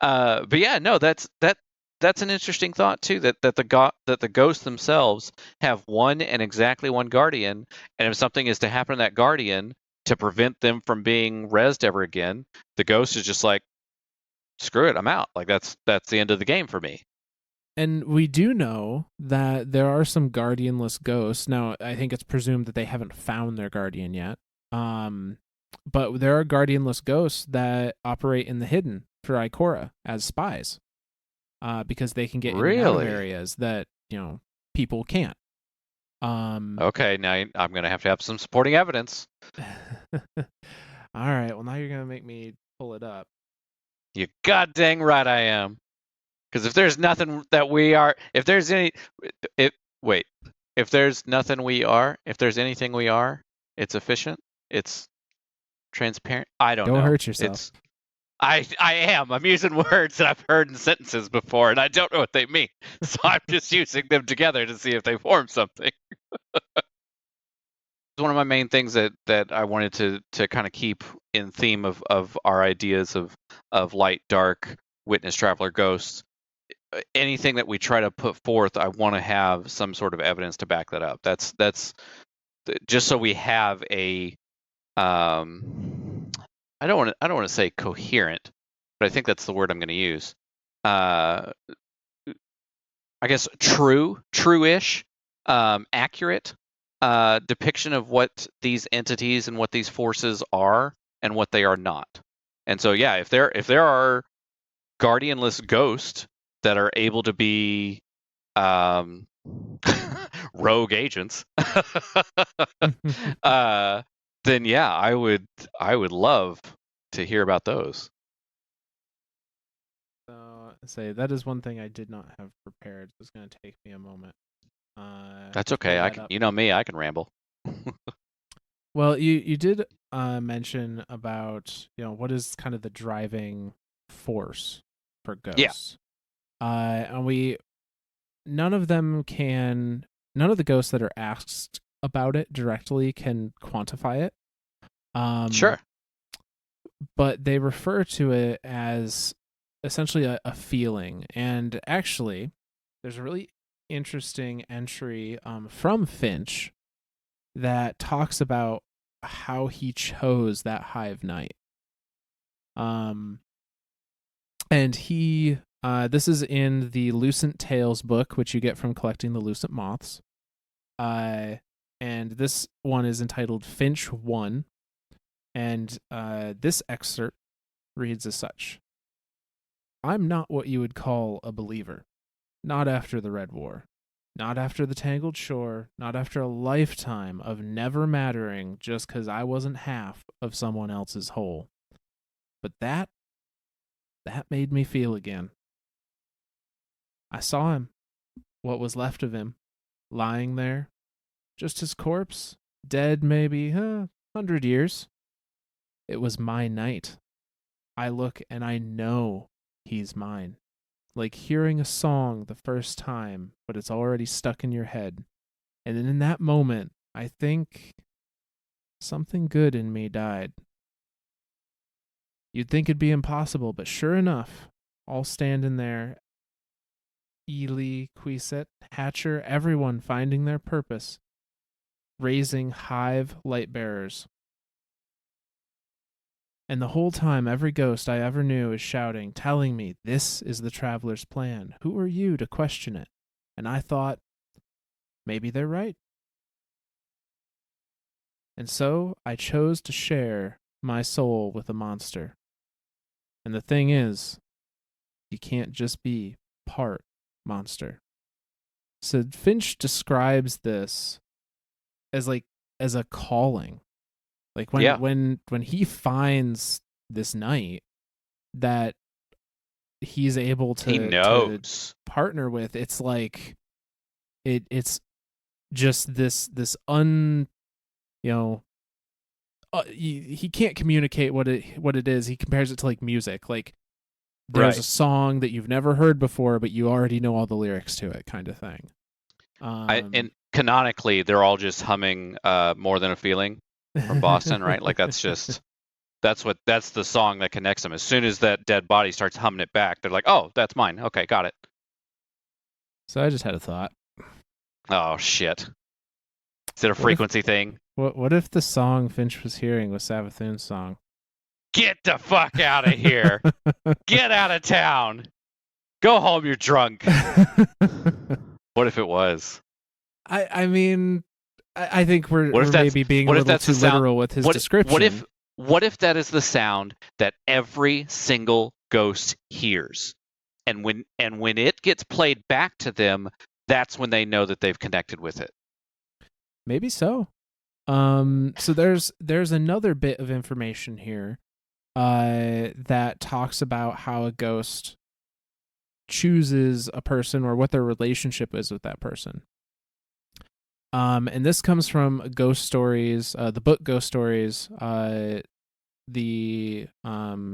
But yeah, no, that's an interesting thought too. That the ghosts themselves have one and exactly one guardian, and if something is to happen to that guardian to prevent them from being rezzed ever again, the ghost is just like, screw it, I'm out. Like that's the end of the game for me. And we do know that there are some guardianless ghosts. Now, I think it's presumed that they haven't found their guardian yet. But there are guardianless ghosts that operate in the hidden for Ikora as spies. Because they can get in and out of Really? areas that, people can't. Okay, now I'm gonna have to have some supporting evidence. All right. Well, now you're gonna make me pull it up. You god dang right I am. Because if there's nothing that we are, if there's nothing we are, if there's anything we are, it's efficient, it's transparent. I don't Don't know. hurt yourself. I am. I'm using words that I've heard in sentences before, and I don't know what they mean. So I'm just using them together to see if they form something. One of my main things that I wanted to kind of keep in theme of our ideas of light, dark, witness, traveler, ghosts. Anything that we try to put forth, I want to have some sort of evidence to back that up. That's just so we have a I don't want to say coherent, but I think that's the word I'm going to use. I guess true-ish, accurate depiction of what these entities and what these forces are and what they are not. And so yeah, if there are guardianless ghosts that are able to be rogue agents, then yeah, I would love to hear about those. So, say that is one thing I did not have prepared. So it's going to take me a moment. That's To okay. pull I that can, up. you know me, I can ramble. Well, you did mention about what is kind of the driving force for Yeah. ghosts. And none of the ghosts that are asked about it directly can quantify it. Sure. But they refer to it as essentially a feeling. And actually, there's a really interesting entry from Finch that talks about how he chose that hive night. And he this is in the Lucent Tales book, which you get from collecting the Lucent Moths. And this one is entitled Finch 1. And this excerpt reads as such: I'm not what you would call a believer. Not after the Red War. Not after the Tangled Shore. Not after a lifetime of never mattering just 'cause I wasn't half of someone else's whole. But that made me feel again. I saw him, what was left of him, lying there. Just his corpse, dead maybe 100 years. It was my night. I look and I know he's mine. Like hearing a song the first time, but it's already stuck in your head. And then in that moment, I think something good in me died. You'd think it'd be impossible, but sure enough, all standing there, Ely, Queeset, Hatcher, everyone finding their purpose, raising hive light bearers. And the whole time, every ghost I ever knew is shouting, telling me, this is the traveler's plan. Who are you to question it? And I thought, maybe they're right. And so I chose to share my soul with a monster. And the thing is, you can't just be part monster. So Finch describes this as like as a calling. Like Yeah, when he finds this knight that he's able he to knows. partner with, it's like it's just this you know he can't communicate what it is. He compares it to like music. Like there's a Right. song that you've never heard before, but you already know all the lyrics to it, kind of thing. And canonically, they're all just humming "More Than a Feeling" from Boston, right? Like that's the song that connects them. As soon as that dead body starts humming it back, they're like, "Oh, that's mine. Okay, got it." So I just had a thought. Oh shit! Is it a What if frequency thing? what if the song Finch was hearing was Savathun's song? Get the fuck out of here! Get out of town! Go home, you're drunk. What if it was? I mean, I think What we're if that's maybe being a what if little that's the too sound? literal with his What if description. that is the sound that every single ghost hears? And when it gets played back to them, that's when they know that they've connected with it. Maybe so. So there's another bit of information here that talks about how a ghost chooses a person or what their relationship is with that person. And this comes from Ghost Stories, the book Ghost Stories, the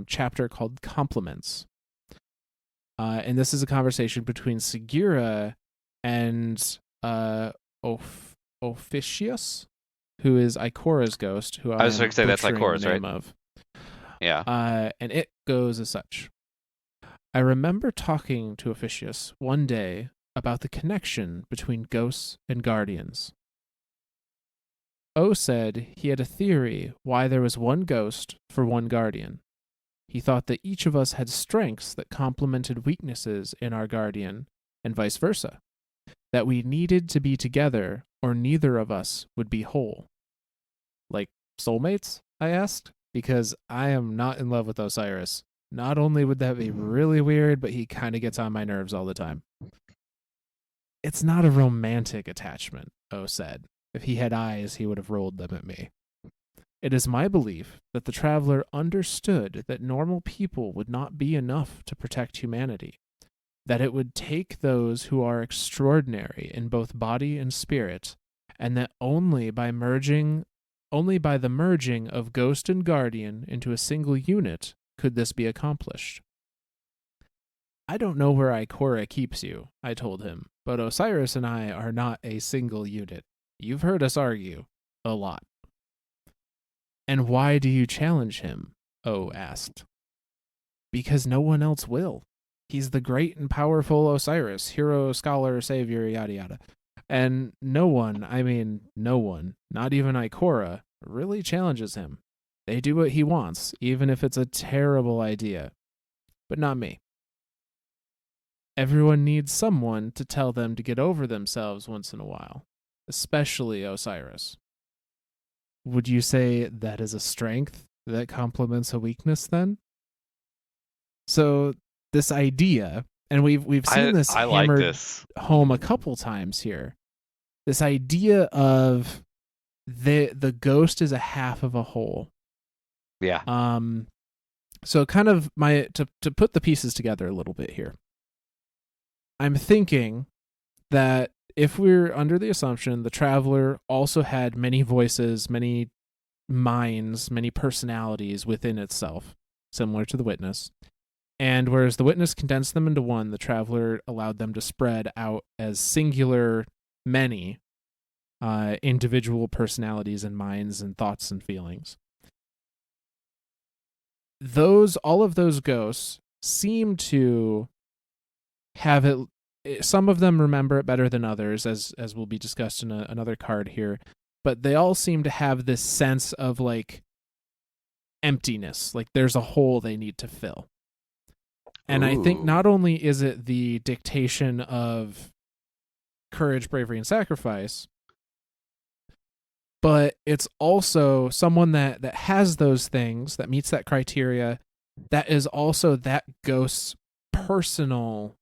chapter called Compliments. And this is a conversation between Segura and Officius, who is Ikora's ghost, who I I was going am to say that's like butchering the chorus, right? name of. Yeah. And it goes as such. I remember talking to Officius one day about the connection between ghosts and guardians. O said he had a theory why there was one ghost for one guardian. He thought that each of us had strengths that complemented weaknesses in our guardian, and vice versa. That we needed to be together, or neither of us would be whole. Like soulmates? I asked, because I am not in love with Osiris. Not only would that be really weird, but he kind of gets on my nerves all the time. It's not a romantic attachment, O said. If he had eyes, he would have rolled them at me. It is my belief that the traveler understood that normal people would not be enough to protect humanity, that it would take those who are extraordinary in both body and spirit, and that only by the merging of ghost and guardian into a single unit could this be accomplished. I don't know where Ikora keeps you, I told him, but Osiris and I are not a single unit. You've heard us argue a lot. And why do you challenge him? O asked. Because no one else will. He's the great and powerful Osiris, hero, scholar, savior, yada yada. And no one, not even Ikora, really challenges him. They do what he wants, even if it's a terrible idea. But not me. Everyone needs someone to tell them to get over themselves once in a while, especially Osiris. Would you say that is a strength that complements a weakness then? So this idea, and we've seen this I like hammered this. home a couple times here. This idea of the ghost is a half of a whole. Yeah. So kind of to put the pieces together a little bit here. I'm thinking that if we're under the assumption the traveler also had many voices, many minds, many personalities within itself, similar to the witness, and whereas the witness condensed them into one, the traveler allowed them to spread out as singular, many individual personalities and minds and thoughts and feelings. All of those ghosts seem to have it. Some of them remember it better than others, as will be discussed in another card here. But they all seem to have this sense of like emptiness, like there's a hole they need to fill. And I think not only is it the dictation of courage, bravery, and sacrifice, but it's also someone that has those things, that meets that criteria, that is also that ghost's personal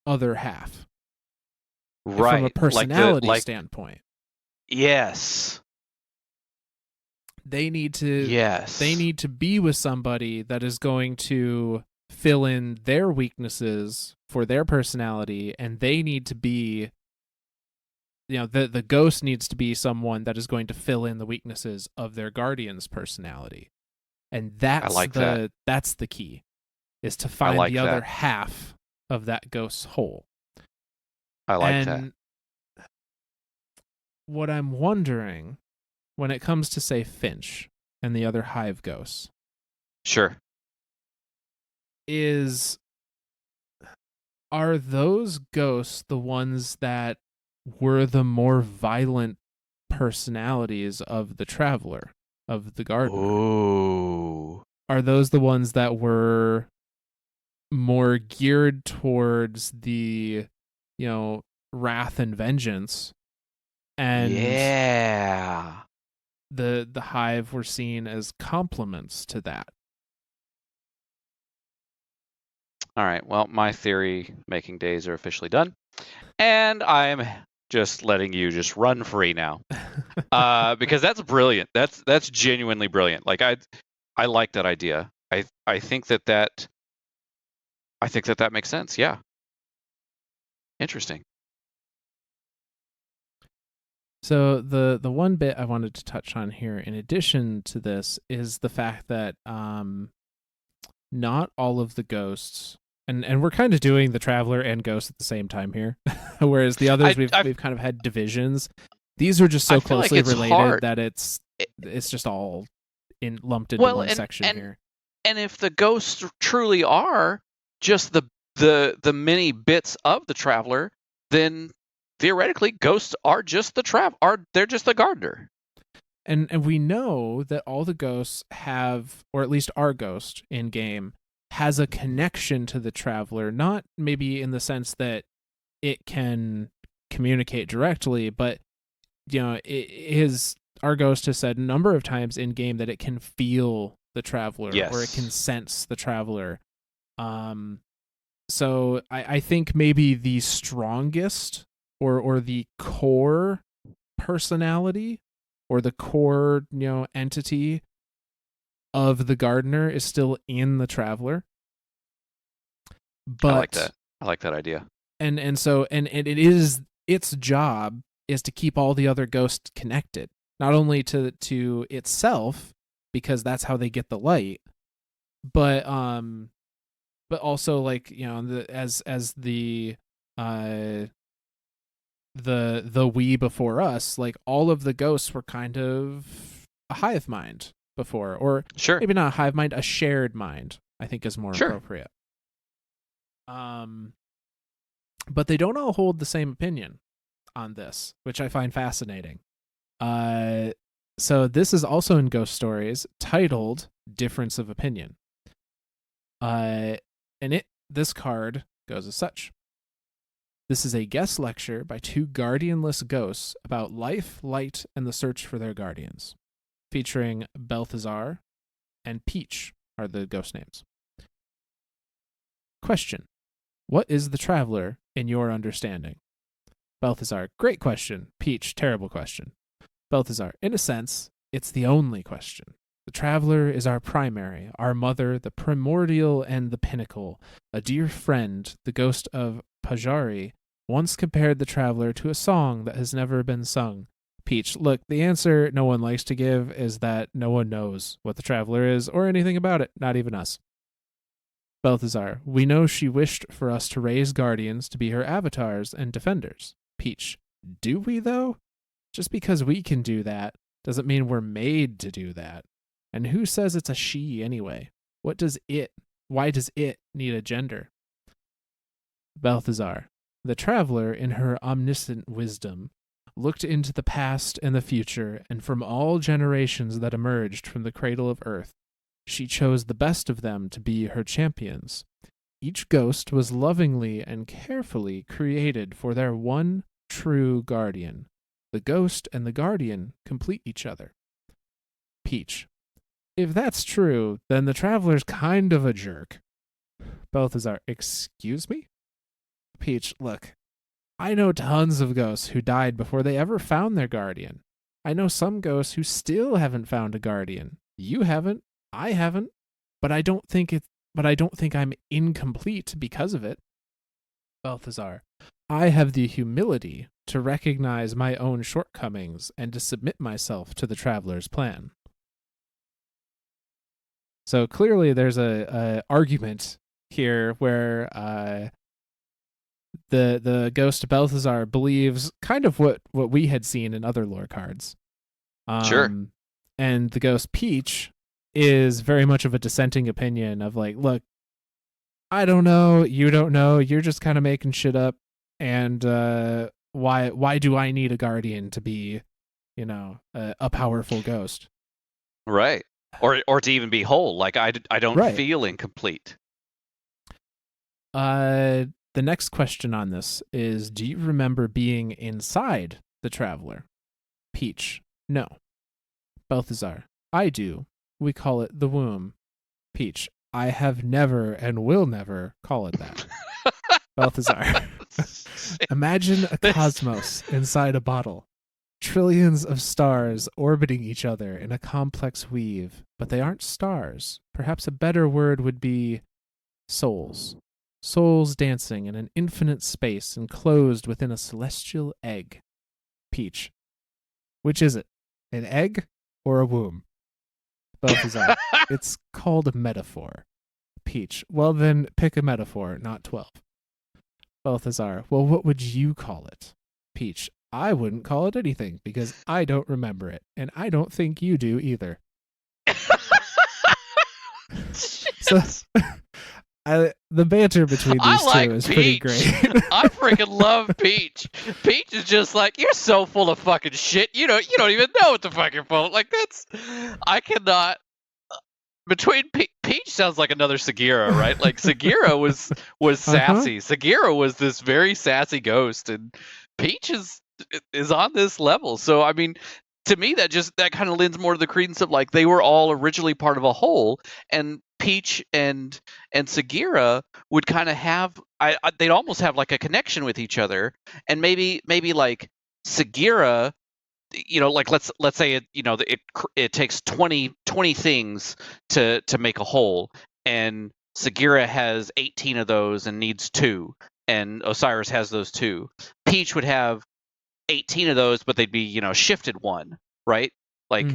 other half. from a Right. personality standpoint. Yes. They need to Yes. be with somebody that is going to fill in their weaknesses for their personality, and they need to be, the ghost needs to be someone that is going to fill in the weaknesses of their guardian's personality. And I like that. that's the key, is to I find like the other that. half of that ghost's whole. I like that. And what I'm wondering, when it comes to, say, Finch and the other hive ghosts, Sure. are those ghosts the ones that were the more violent personalities of the traveler, of the gardener? Ooh. Are those the ones that were more geared towards the, wrath and vengeance, and Yeah. the hive were seen as complements to that? All right. Well, my theory making days are officially done, and I'm just letting you just run free now. Because that's brilliant. That's genuinely brilliant. Like I like that idea. I think that makes sense. Yeah. Interesting. So the one bit I wanted to touch on here, in addition to this, is the fact that not all of the ghosts, and we're kind of doing the traveler and ghost at the same time here, whereas the others I we've kind of had divisions. These are just I so feel like closely it's related hard. that it's just all lumped into Well, one section here. and if the ghosts truly are just the many bits of the traveler, then theoretically ghosts are just they're just the gardener. And we know that all the ghosts have, or at least our ghost in game has a connection to the traveler, not maybe in the sense that it can communicate directly, but our ghost has said a number of times in game that it can feel the traveler, or it can Yes. sense the traveler. So I think maybe the strongest, or the core personality, or the core entity of the gardener is still in the traveler. I like But that. I like that idea. and it is its job is to keep all the other ghosts connected, not only to itself, because that's how they get the light, but also, like, as the we before us, like, all of the ghosts were kind of a hive mind before, or Sure. maybe not a hive mind, a shared mind, I think is more Sure. appropriate. But they don't all hold the same opinion on this, which I find fascinating. So this is also in Ghost Stories, titled Difference of Opinion. And this card goes as such. This is a guest lecture by two guardianless ghosts about life, light, and the search for their guardians, featuring Balthazar and Peach are the ghost names. Question: what is the traveler in your understanding? Balthazar: great question. Peach: terrible question. Balthazar: in a sense, it's the only question. The traveler is our primary, our mother, the primordial and the pinnacle. A dear friend, the ghost of Pajari, once compared the traveler to a song that has never been sung. Peach: look, the answer no one likes to give is that no one knows what the traveler is or anything about it, not even us. Balthazar: we know she wished for us to raise guardians to be her avatars and defenders. Peach: do we, though? Just because we can do that doesn't mean we're made to do that. And who says it's a she anyway? Why does it need a gender? Balthazar: the traveler, in her omniscient wisdom, looked into the past and the future, and from all generations that emerged from the cradle of earth, she chose the best of them to be her champions. Each ghost was lovingly and carefully created for their one true guardian. The ghost and the guardian complete each other. Peach: if that's true, then the traveler's kind of a jerk. Balthazar: excuse me? Peach: look, I know tons of ghosts who died before they ever found their guardian. I know some ghosts who still haven't found a guardian. You haven't. I haven't. But I don't think it. But I don't think I'm incomplete because of it. Balthazar, I have the humility to recognize my own shortcomings and to submit myself to the traveler's plan. So clearly, there's a argument here where the ghost Balthazar believes kind of what we had seen in other lore cards. Sure. And the ghost Peach is very much of a dissenting opinion of like, look, I don't know, you don't know, you're just kind of making shit up, and why do I need a guardian to be, a powerful ghost? Right. Or to even be whole. Like I don't Right. feel incomplete. The next question on this is, do you remember being inside the traveler? Peach, no. Balthazar, I do. We call it the womb. Peach, I have never and will never call it that. Balthazar, imagine a cosmos inside a bottle. Trillions of stars orbiting each other in a complex weave, but they aren't stars. Perhaps a better word would be souls. Souls dancing in an infinite space enclosed within a celestial egg. Peach, which is it? An egg or a womb? Balthazar, it's called a metaphor. Peach, well then pick a metaphor, not 12. Balthazar, well what would you call it? Peach, I wouldn't call it anything because I don't remember it, and I don't think you do either. So the banter between these two is pretty great. I freaking love Peach. Peach is just like, you're so full of fucking shit. You don't even know what the fuck you're full of. Like I cannot. Between Peach sounds like another Sagira, right? Like Sagira was sassy. Sagira was this very sassy ghost, and Peach is on this level. So I mean, to me that kind of lends more to the credence of like they were all originally part of a whole, and Peach and Sagira would kind of have they'd almost have like a connection with each other, and maybe like Sagira, like let's say it takes 20 things to make a whole, and Sagira has 18 of those and needs 2, and Osiris has those 2. Peach would have 18 of those, but they'd be shifted 1, right? Like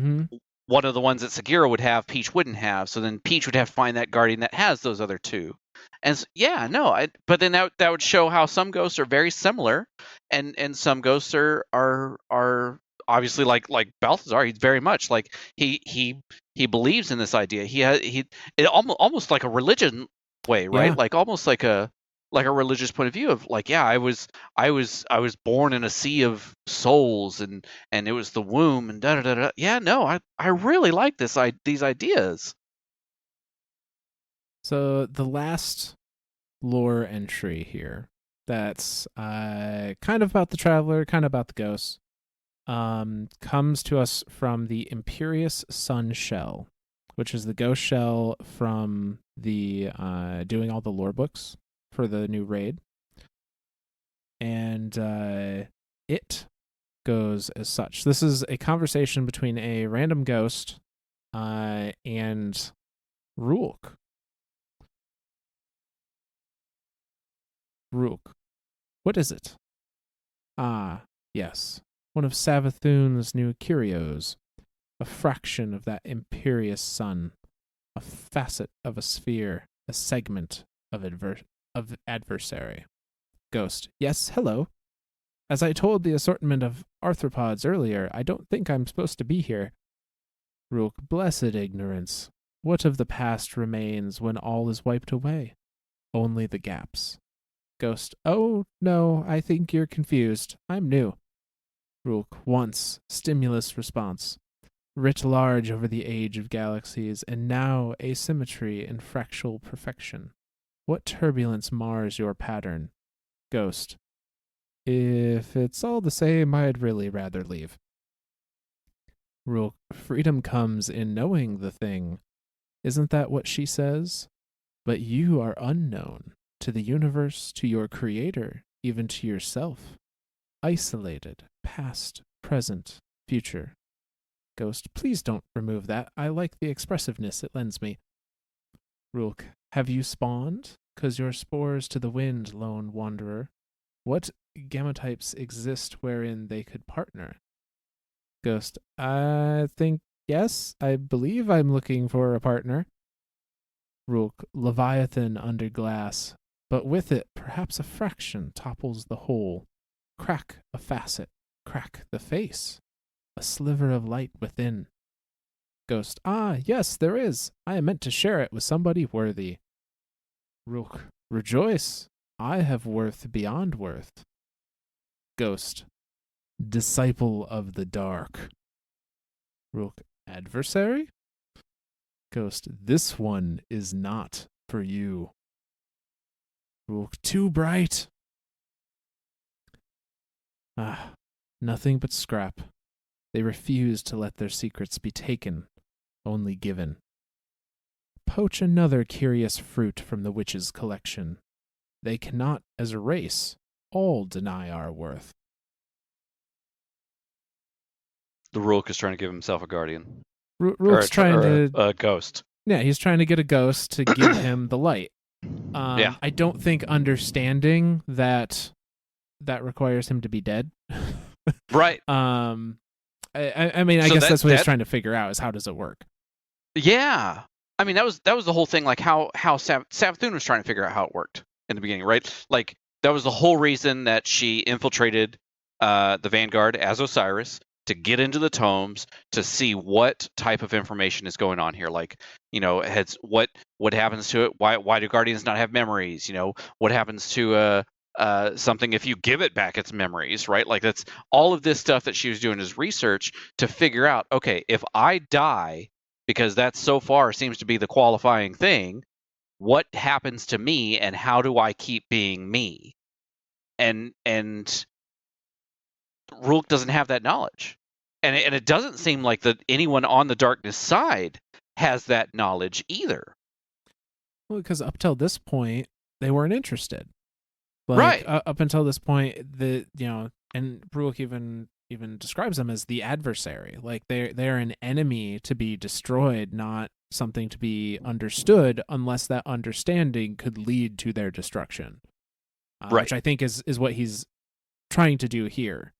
one of the ones that Sagira would have, Peach wouldn't have. So then Peach would have to find that guardian that has those other 2. And but then that would show how some ghosts are very similar, and some ghosts are obviously like Balthazar. He's very much like he believes in this idea. It almost like a religion way, right? Yeah. Like almost like a religious point of view of like, yeah, I was born in a sea of souls, and it was the womb, and da da da da. Yeah, no, I really like these ideas. So the last lore entry here that's kind of about the traveler, kind of about the ghosts, comes to us from the Imperious Sun Shell, which is the ghost shell from the doing all the lore books for the new raid. And it goes as such. This is a conversation between a random ghost and Rook. Rook, what is it? Ah, yes, one of Savathun's new curios, a fraction of that imperious sun, a facet of a sphere, a segment of adversary. Ghost, yes, hello. As I told the assortment of arthropods earlier, I don't think I'm supposed to be here. Rook, blessed ignorance. What of the past remains when all is wiped away? Only the gaps. Ghost, oh, no, I think you're confused. I'm new. Rook, once, stimulus response. Writ large over the age of galaxies, and now asymmetry and fractal perfection. What turbulence mars your pattern? Ghost, if it's all the same, I'd really rather leave. Rook, freedom comes in knowing the thing. Isn't that what she says? But you are unknown. To the universe, to your creator, even to yourself. Isolated, past, present, future. Ghost, please don't remove that. I like the expressiveness it lends me. Rook, have you spawned? 'Cause your spores to the wind, lone wanderer. What gametypes exist wherein they could partner? Ghost, I think yes. I believe I'm looking for a partner. Rook, Leviathan under glass, but with it perhaps a fraction topples the whole. Crack a facet, crack the face. A sliver of light within. Ghost, yes, there is. I meant to share it with somebody worthy. Rook, rejoice. I have worth beyond worth. Ghost, disciple of the dark. Rook, adversary? Ghost, this one is not for you. Rook, too bright. Nothing but scrap. They refuse to let their secrets be taken, only given. Poach another curious fruit from the witch's collection. They cannot, as a race, all deny our worth. The Rook is trying to give himself a guardian. Rook's trying to... a ghost. Yeah, he's trying to get a ghost to give him the light. Yeah. I don't think understanding that requires him to be dead. Right. I mean, I guess that's what he's trying to figure out, is how does it work? Yeah. I mean, that was the whole thing, like how Savathun was trying to figure out how it worked in the beginning, right? Like, that was the whole reason that she infiltrated the Vanguard as Osiris, to get into the tomes, to see what type of information is going on here. Like, what happens to it? Why do Guardians not have memories? What happens to something if you give it back its memories, right? Like, that's all of this stuff that she was doing as research to figure out, okay, if I die, because that so far seems to be the qualifying thing, what happens to me and how do I keep being me? And Rook doesn't have that knowledge. And it doesn't seem like that anyone on the darkness side has that knowledge either. Well, because up till this point, they weren't interested. Right. Up until this point, and Rook even describes them as the adversary. Like, they're an enemy to be destroyed, not something to be understood, unless that understanding could lead to their destruction. Right. Which I think is what he's trying to do here.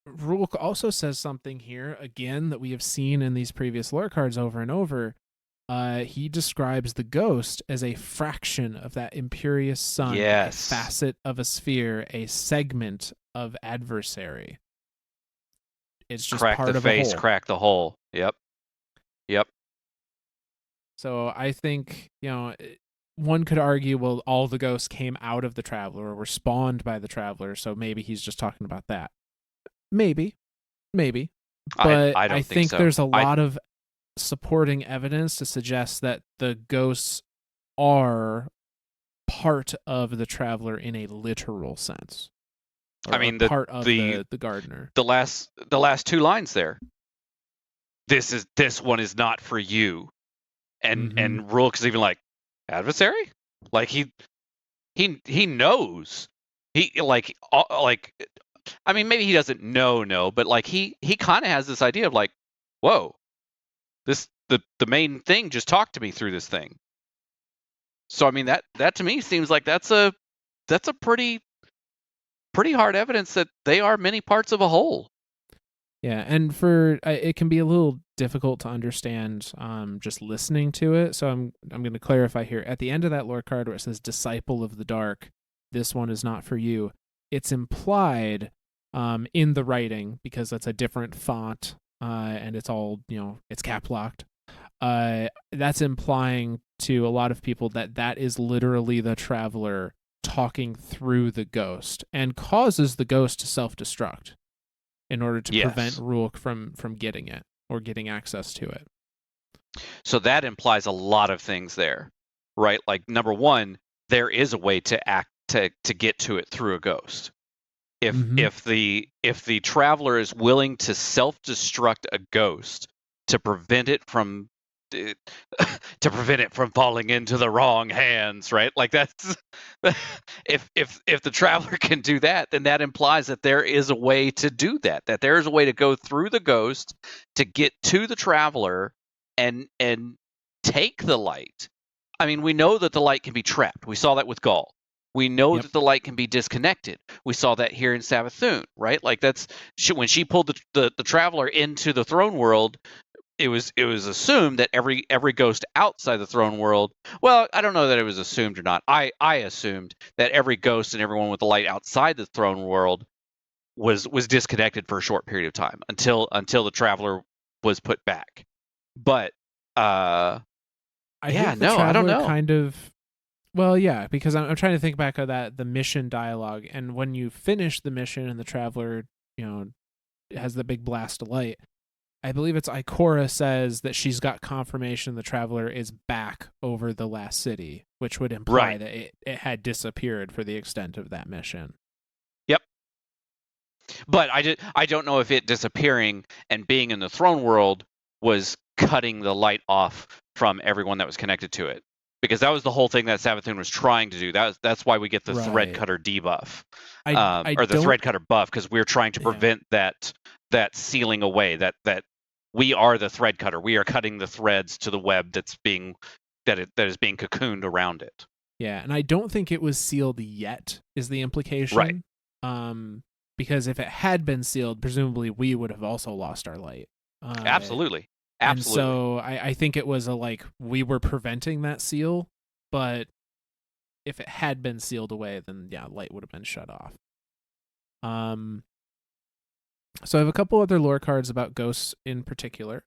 Rook also says something here, again, that we have seen in these previous lore cards over and over. He describes the ghost as a fraction of that imperious sun, yes. a facet of a sphere, a segment of adversary. It's just crack part the of face, a whole. Crack the whole. Yep. So I think, one could argue, well, all the ghosts came out of the Traveler or were spawned by the Traveler, so maybe he's just talking about that. Maybe. But I don't think so. There's a lot of supporting evidence to suggest that the ghosts are part of the Traveler in a literal sense. I mean, part of the gardener. The last two lines there. This one is not for you. And Rook is even like, adversary? Like, he knows. He I mean, maybe he doesn't know, but like he kind of has this idea of like, whoa, the main thing just talked to me through this thing. So I mean, that to me seems like that's a pretty hard evidence that they are many parts of a whole. Yeah, and it can be a little difficult to understand just listening to it. So I'm going to clarify here. At the end of that lore card where it says "Disciple of the Dark," this one is not for you. It's implied in the writing, because that's a different font and it's all, it's cap locked. That's implying to a lot of people that is literally the Traveler talking through the ghost and causes the ghost to self-destruct in order to prevent Rook from getting it or getting access to it. So that implies a lot of things there, right? Like, number one, there is a way to get to it through a ghost. If the Traveler is willing to self-destruct a ghost to prevent it from to prevent it from falling into the wrong hands, right? Like that's if the traveler can do that, then that implies that there is a way to do that. That there is a way to go through the ghost to get to the traveler and take the light. I mean, we know that the light can be trapped. We saw that with Gaul. We know Yep. that the light can be disconnected. We saw that here in Savathun, right? Like that's when she pulled the traveler into the throne world. It was assumed that every ghost outside the throne world. Well, I don't know that it was assumed or not. I assumed that every ghost and everyone with the light outside the throne world was disconnected for a short period of time until the traveler was put back. But I yeah, think the no, I don't traveler know. kind of. Well, yeah, because I'm trying to think back of that the mission dialogue, and when you finish the mission and the traveler, you know, has the big blast of light. I believe it's Ikora says that she's got confirmation the traveler is back over the last city, which would imply Right. that it had disappeared for the extent of that mission. Yep. But I don't know if it disappearing and being in the throne world was cutting the light off from everyone that was connected to it. Because that was the whole thing that Savathun was trying to do. That's why we get the thread Right. cutter debuff, I or the don't. thread cutter buff, because we're trying to Yeah. prevent that sealing away. That we are the thread cutter. We are cutting the threads to the web that is being cocooned around it. Yeah, and I don't think it was sealed yet. Is the Right. implication? Because if it had been sealed, presumably we would have also lost our light. Absolutely. And Absolutely. so I think it was a like we were preventing that seal, but if it had been sealed away, then yeah, light would have been shut off. Um, so I have a couple other lore cards about ghosts in particular.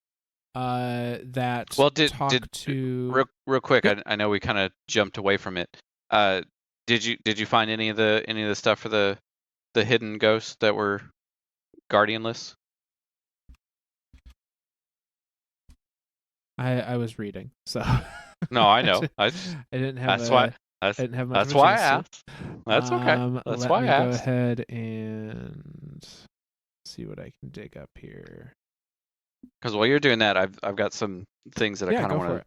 That Well, talk to. real quick, Yep, I know we kind of jumped away from it. Uh, did you find any of the stuff for the hidden ghosts that were guardianless? I was reading, so No, I I know. di- I didn't have That's why a that's I didn't have much of that's a why I chance to. asked. That's okay. That's Let why I me go asked. ahead and see what I can dig up here. Because while you're doing that, I've got some things that I Yeah, kind of go for want it.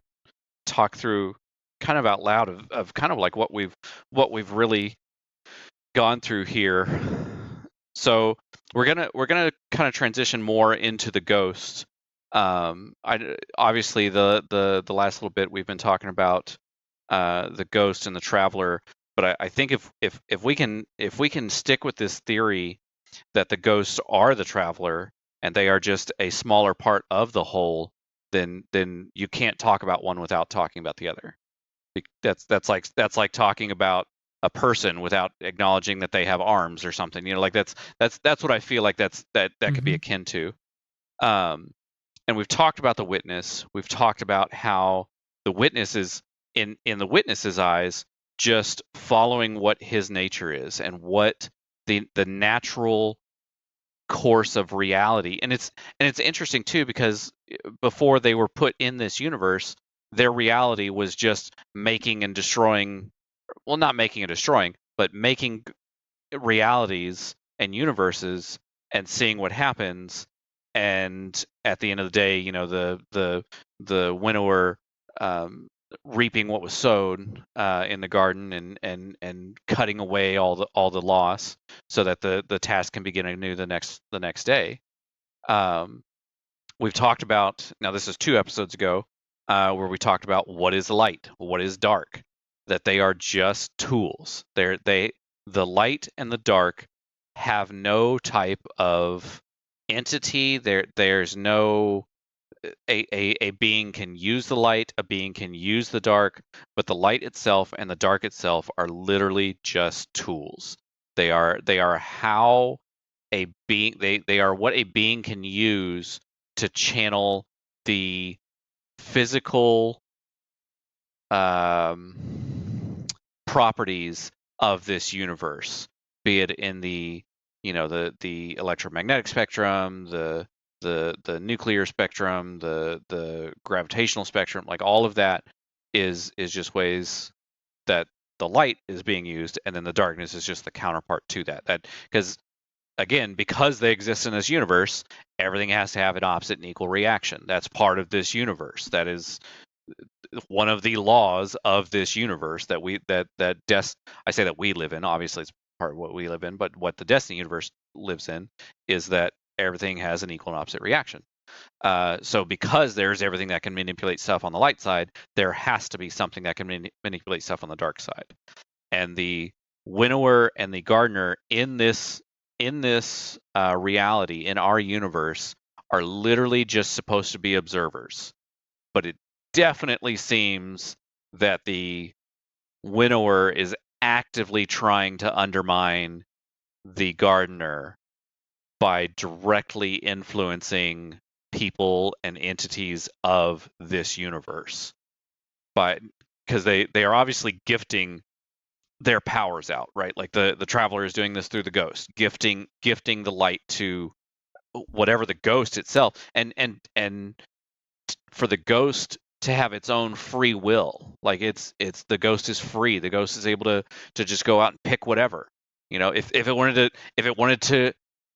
to talk through, kind of out loud of kind of like what we've really gone through here. So we're gonna kind of transition more into the ghost. Obviously the last little bit we've been talking about the ghost and the traveler, but I think if we can stick with this theory that the ghosts are the traveler and they are just a smaller part of the whole, then you can't talk about one without talking about the other. That's like talking about a person without acknowledging that they have arms or something. Like that's what I feel like that could be Mm-hmm. akin to. Um, and we've talked about the witness. We've talked about how the witness is in the witness's eyes just following what his nature is and what the natural course of reality. And it's interesting too because before they were put in this universe, their reality was just making and destroying, well, not making and destroying, but making realities and universes and seeing what happens. And at the end of the day, the winnower um, reaping what was sown in the garden and cutting away all the loss so that the task can begin anew the next day. Um, we've talked about, now this is 2 episodes ago, where we talked about what is light, what is dark, that they are just tools. The light and the dark have no type of entity. There's no a being can use the light, a being can use the dark, but the light itself and the dark itself are literally just tools. They are how a being they are what a being can use to channel the physical properties of this universe, be it in the electromagnetic spectrum, the nuclear spectrum, the gravitational spectrum, like all of that is just ways that the light is being used, and then the darkness is just the counterpart to that. That because again, because they exist in this universe, everything has to have an opposite and equal reaction. That's part of this universe. That is one of the laws of this universe that I say that we live in. Obviously, it's part of what we live in, but what the Destiny universe lives in is that everything has an equal and opposite reaction. So because there's everything that can manipulate stuff on the light side, there has to be something that can manipulate stuff on the dark side. And the winnower and the gardener in this reality, in our universe, are literally just supposed to be observers. But it definitely seems that the winnower is actively trying to undermine the gardener by directly influencing people and entities of this universe. Because they are obviously gifting their powers out, right? Like the traveler is doing this through the ghost, gifting the light to whatever the ghost itself, and for the ghost to have its own free will. Like it's the ghost is free. The ghost is able to just go out and pick whatever. If it wanted to,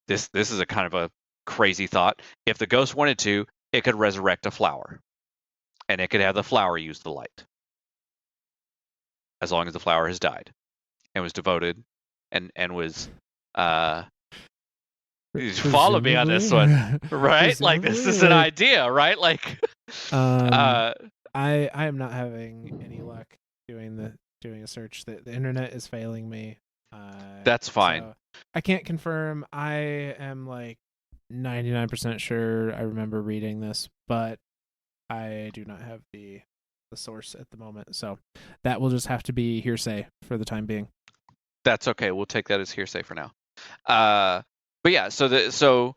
this is a kind of a crazy thought. If the ghost wanted to, it could resurrect a flower, and it could have the flower use the light, as long as the flower has died and was devoted and was follow me on this one, right? Like this is an idea, right? Like I am not having any luck doing a search. The internet is failing me. That's fine. So I can't confirm. I am like 99% sure I remember reading this, but I do not have the source at the moment. So that will just have to be hearsay for the time being. That's okay. We'll take that as hearsay for now. But yeah, so the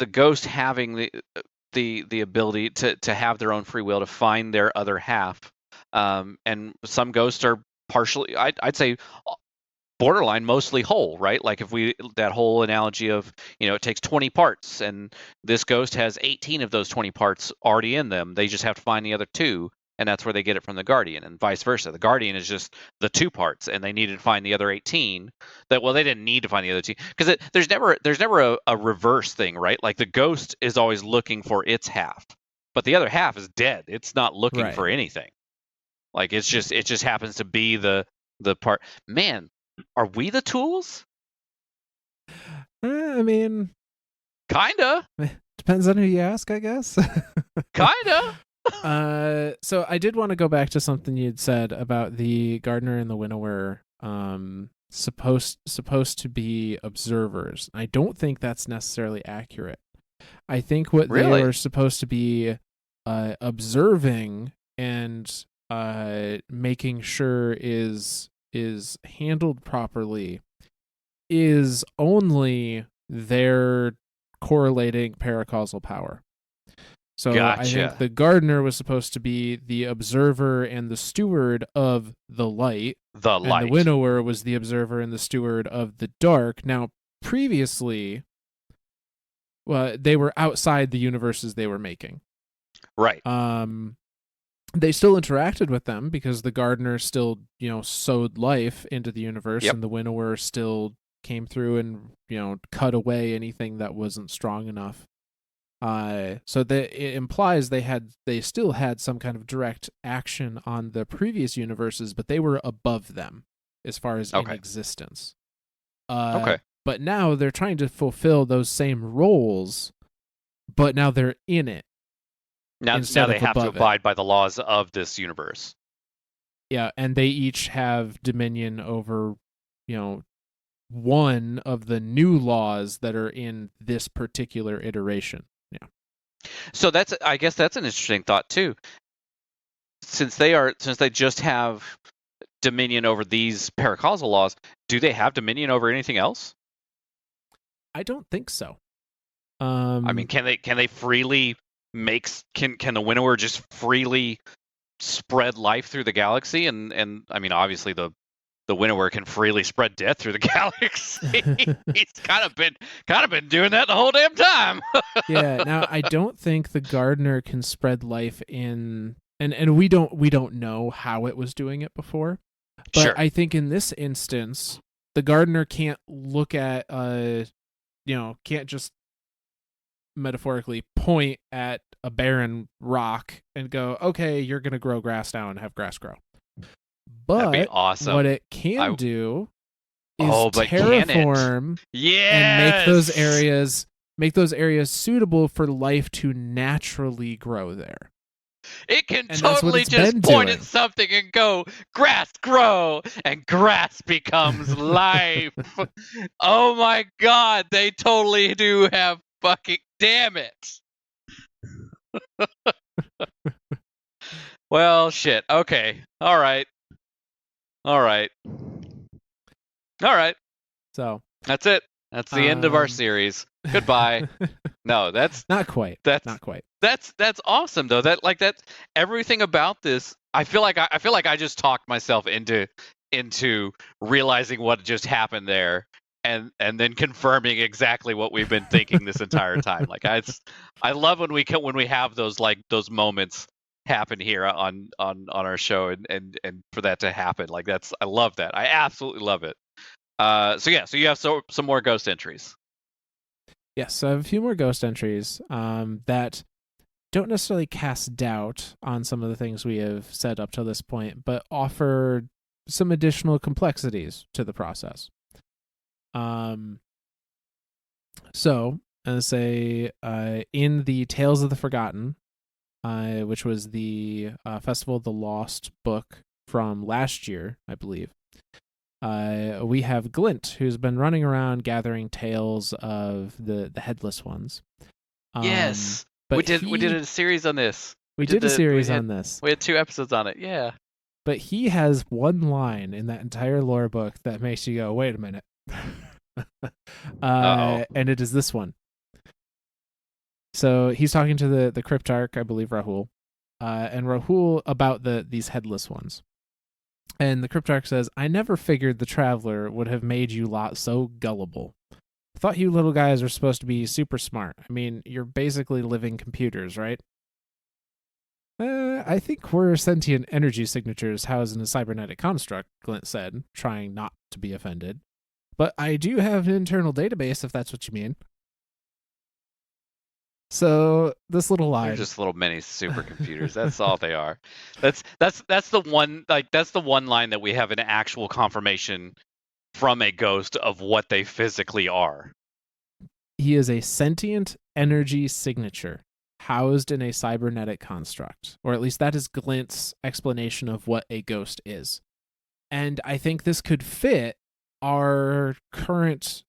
ghost having the ability to have their own free will, to find their other half, and some ghosts are partially, I'd say, borderline mostly whole, right? Like if that whole analogy of, it takes 20 parts, and this ghost has 18 of those 20 parts already in them. They just have to find the other two, and that's where they get it from the guardian, and vice versa. The guardian is just the 2 parts, and they needed to find the other 18. They didn't need to find the other 2, because there's never a reverse thing, right? Like the ghost is always looking for its half, but the other half is dead. It's not looking for anything. Like it just happens to be the part. Man, are we the tools? I mean, kinda. Depends on who you ask, I guess. Kinda. So I did want to go back to something you'd said about the gardener and the winnower supposed to be observers. I don't think that's necessarily accurate. I think what they were supposed to be observing and making sure is handled properly is only their correlating paracausal power. So gotcha. I think the gardener was supposed to be the observer and the steward of the light. And the winnower was the observer and the steward of the dark. Now, previously, they were outside the universes they were making. Right. They still interacted with them because the gardener still, sowed life into the universe, and the winnower still came through and, cut away anything that wasn't strong enough. So that it implies they still had some kind of direct action on the previous universes, but they were above them as far as in existence. But now they're trying to fulfill those same roles, but now they're in it. Now they have to abide by the laws of this universe. Yeah, and they each have dominion over, one of the new laws that are in this particular iteration. Yeah. So I guess that's an interesting thought too. Since they just have dominion over these paracausal laws, do they have dominion over anything else? I don't think so. I mean, can they freely can the winnower just freely spread life through the galaxy? And I mean, obviously the winnower can freely spread death through the galaxy. He's kind of been doing that the whole damn time. Yeah. Now I don't think the gardener can spread life in, and we don't know how it was doing it before. But sure. I think in this instance, the gardener can't look at can't just metaphorically point at a barren rock and go, okay, you're going to grow grass now and have grass grow. That'd be But awesome. what it can do is but can it? terraform Yes. and make those areas suitable for life to naturally grow there. It can And that's what totally it's just been point doing. at something and go, grass grow, and grass becomes life. Oh my god, they totally do have fucking damn it. Well, shit. Okay. All right. So That's it. That's the end of our series. Goodbye. No, that's not quite. That's awesome though. That's everything about this. I feel like I just talked myself into realizing what just happened there, and then confirming exactly what we've been thinking this entire time. Like I love when we have those moments happen here on our show, and for that to happen. Like I love that. I absolutely love it. So you have some more ghost entries. Yes, so I have a few more ghost entries that don't necessarily cast doubt on some of the things we have said up to this point, but offer some additional complexities to the process. So, as say, in the Tales of the Forgotten, which was the Festival of the Lost book from last year, I believe, we have Glint, who's been running around gathering tales of the headless ones. Yes, but we did a series on this. We did a series on this. We had 2 episodes on it. Yeah. But he has one line in that entire lore book that makes you go, "Wait a minute." And it is this one. So he's talking to the Cryptarch, I believe Rahul, and Rahul about these headless ones. And the Cryptarch says, "I never figured the Traveler would have made you lot so gullible. I thought you little guys are supposed to be super smart. I mean, you're basically living computers, right?" I think we're sentient energy signatures housed in a cybernetic construct, Glint said, trying not to be offended. But I do have an internal database, if that's what you mean. So this little line, they're just little mini supercomputers. That's all they are. That's the one line that we have an actual confirmation from a ghost of what they physically are. He is a sentient energy signature housed in a cybernetic construct, or at least that is Glint's explanation of what a ghost is. And I think this could fit our current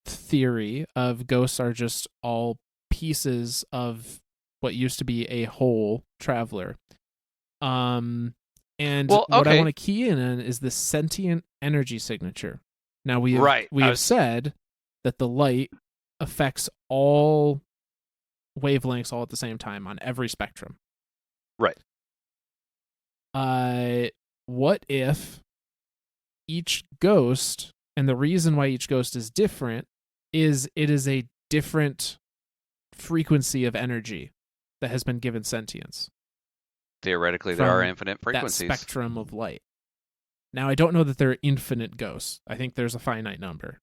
theory of ghosts are just all pieces of what used to be a whole traveler. What I want to key in on is the sentient energy signature. Now we have said that the light affects all wavelengths all at the same time on every spectrum. Right. What if each ghost, and the reason why each ghost is different is it is a different frequency of energy that has been given sentience. Theoretically, there are infinite frequencies. That spectrum of light. Now, I don't know that there are infinite ghosts. I think there's a finite number.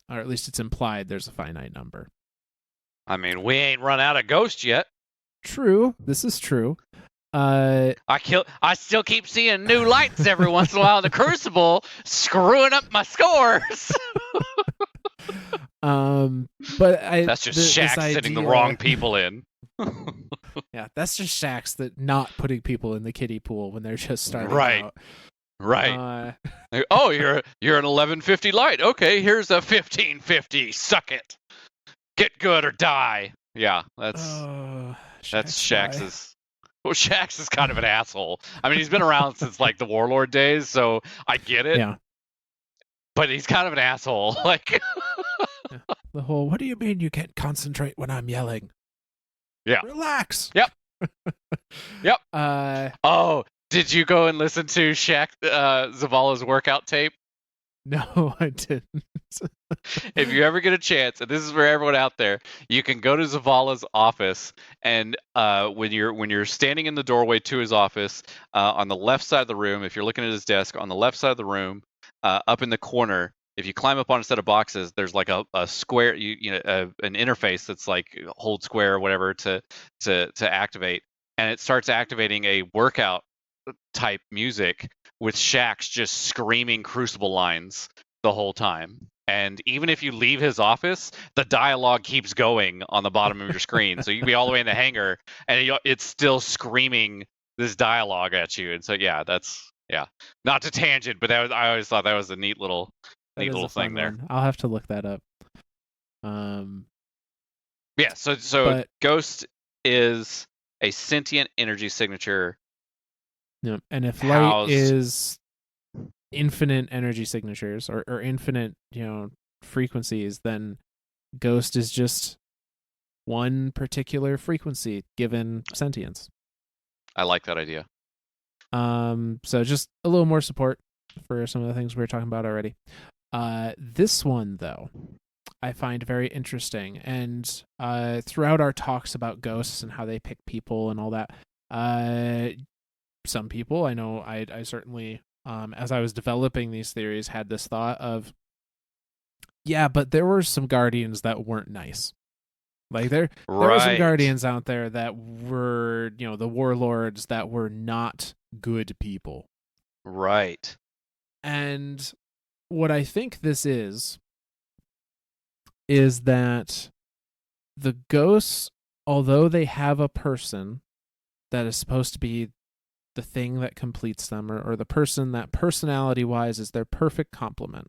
Or at least it's implied there's a finite number. I mean, we ain't run out of ghosts yet. True. This is true. I still keep seeing new lights every once in a while in the Crucible, screwing up my scores. But that's just Shax sitting the wrong people in. Yeah, that's just Shax that not putting people in the kiddie pool when they're just starting out. Right. Oh, you're an 1150 light. Okay, here's a 1550. Suck it. Get good or die. Yeah, that's Shax's. Well, Shax is kind of an asshole. I mean, he's been around since like the Warlord days, so I get it. Yeah. But he's kind of an asshole. Like the whole, what do you mean you can't concentrate when I'm yelling? Yeah. Relax. Yep. Oh, did you go and listen to Shaq Zavala's workout tape? No, I didn't. If you ever get a chance, and this is for everyone out there, you can go to Zavala's office, and when you're standing in the doorway to his office, on the left side of the room, if you're looking at his desk, on the left side of the room, up in the corner, if you climb up on a set of boxes, there's like a square, an interface that's like hold square or whatever to activate, and it starts activating a workout type music with Shax just screaming Crucible lines the whole time. And even if you leave his office, the dialogue keeps going on the bottom of your screen. So you can be all the way in the hangar, and it's still screaming this dialogue at you. And so yeah, not to tangent, but I always thought that was a neat little That is a thing fun there. one. I'll have to look that up. Yeah. So But Ghost is a sentient energy signature. and if light Housed. is infinite energy signatures or infinite, frequencies, then ghost is just one particular frequency given sentience. I like that idea. So just a little more support for some of the things we were talking about already. This one though, I find very interesting, and throughout our talks about ghosts and how they pick people and all that, some people I know, I certainly, as I was developing these theories, had this thought of, yeah, but there were some guardians that weren't nice. Like there were some guardians out there that were, the warlords that were not good people. Right. And what I think this is that the ghosts, although they have a person that is supposed to be the thing that completes them, or the person that personality-wise is their perfect complement,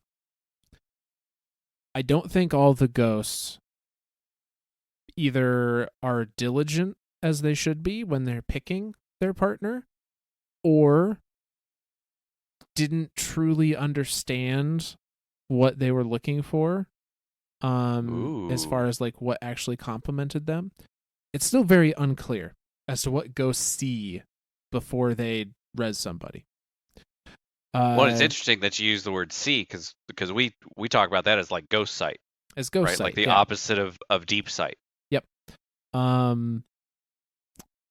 I don't think all the ghosts either are diligent as they should be when they're picking their partner, or didn't truly understand what they were looking for, as far as like what actually complemented them. It's still very unclear as to what ghosts see before they res somebody. Well, it's interesting that you use the word see, because we talk about that as like ghost sight, as ghost right? sight, Like the yeah. opposite of deep sight. Yep.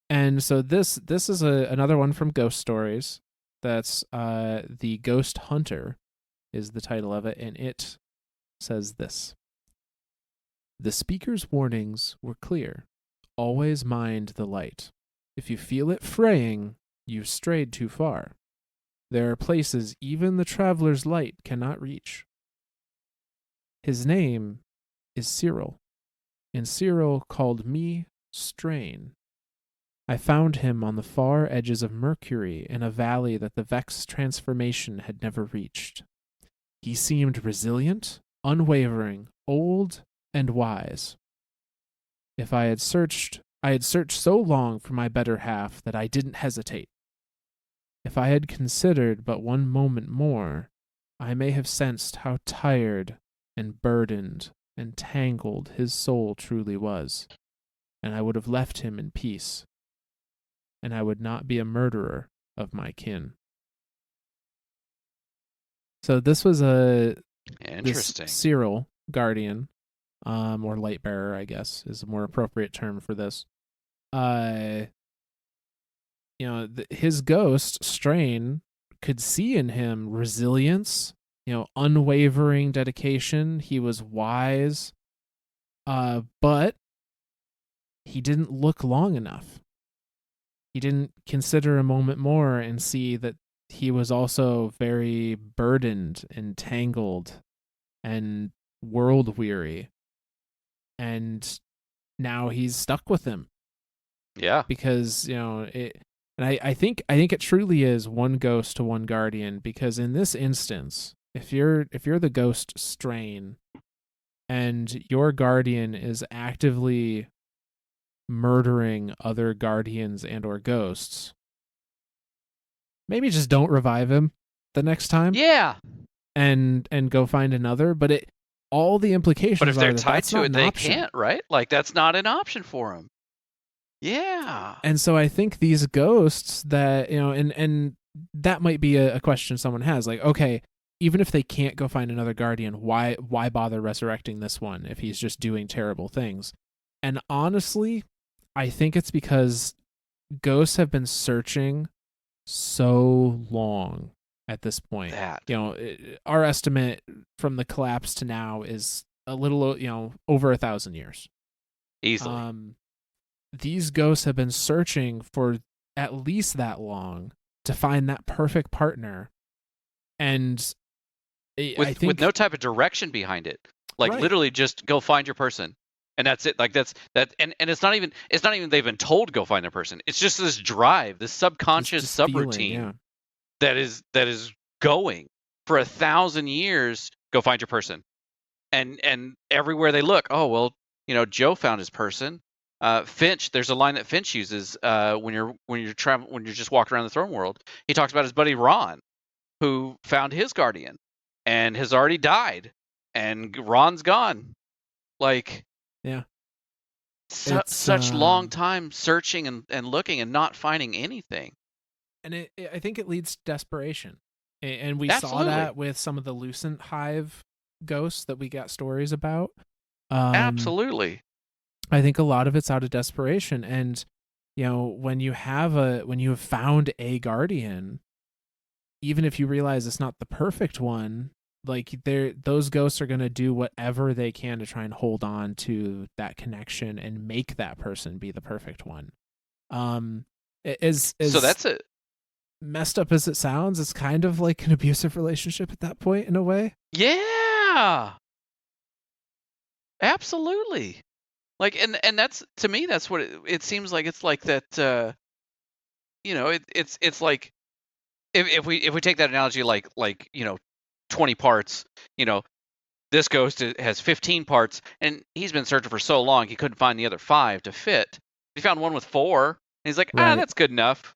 And so this is another one from Ghost Stories. That's The Ghost Hunter is the title of it, and it says this: the speaker's warnings were clear. Always mind the light. If you feel it fraying, you've strayed too far. There are places even the traveler's light cannot reach. His name is Cyril, and Cyril called me Strain. I found him on the far edges of Mercury in a valley that the Vex transformation had never reached. He seemed resilient, unwavering, old, and wise. If I had searched so long for my better half that I didn't hesitate. If I had considered but one moment more, I may have sensed how tired and burdened and tangled his soul truly was, and I would have left him in peace, and I would not be a murderer of my kin. So this was Interesting. this Cyril guardian, or light bearer, I guess, is a more appropriate term for this. His ghost, Strain, could see in him resilience, unwavering dedication. He was wise, but he didn't look long enough. He didn't consider a moment more and see that he was also very burdened and tangled and world weary. And now he's stuck with him. Yeah. Because, and I think it truly is one ghost to one guardian, because in this instance, if you're the ghost Strain and your guardian is actively murdering other guardians and or ghosts, maybe just don't revive him the next time. Yeah. And go find another, but all the implications But if they're are that tied that's to not it, an they option. can't, right? Like that's not an option for them. Yeah. And so I think these ghosts that, and that might be a question someone has, like, okay, even if they can't go find another guardian, why bother resurrecting this one if he's just doing terrible things? And honestly, I think it's because ghosts have been searching so long at this point. That Our estimate from the collapse to now is a little, over 1,000 years. easily. These ghosts have been searching for at least that long to find that perfect partner, and I With think no type of direction behind it. Like right, literally just go find your person. And that's it. Like that's that and it's not even they've been told to go find their person. It's just this drive, this this subconscious just feeling, subroutine yeah, that is going for 1,000 years. Go find your person. And everywhere they look, oh well, Joe found his person. Finch, there's a line that Finch uses when you're just walking around the throne world. He talks about his buddy Ron, who found his guardian and has already died, and Ron's gone. Like yeah. It's such long time searching and looking and not finding anything. and I think it leads to desperation, and we saw Absolutely, that with some of the Lucent Hive ghosts that we got stories about. Um, absolutely. I think a lot of it's out of desperation, and when you have found a guardian, even if you realize it's not the perfect one, like those ghosts are going to do whatever they can to try and hold on to that connection and make that person be the perfect one. um So as that's it. messed up as it sounds, it's kind of like an abusive relationship at that point, in a way. Yeah, absolutely. Like and that's to me that's what it seems like. It's like that. It's like if we take that analogy like 20 parts. This ghost has 15 parts, and he's been searching for so long he couldn't find the other 5 to fit. He found one with 4, and he's like, Right. that's good enough,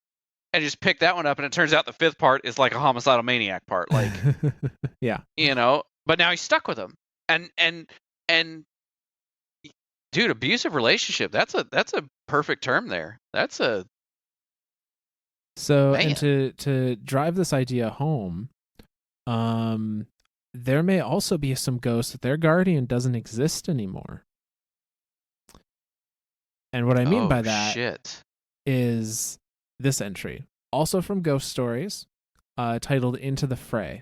and just picked that one up. And it turns out the 5th part is like a homicidal maniac part, like Yeah. But now he's stuck with him, and dude, abusive relationship. That's a perfect term there. That's a So, and man. to drive this idea home, um there may also be some ghosts that their guardian doesn't exist anymore. And what I mean Oh by that shit. is this entry, also from Ghost Stories, titled Into the Fray.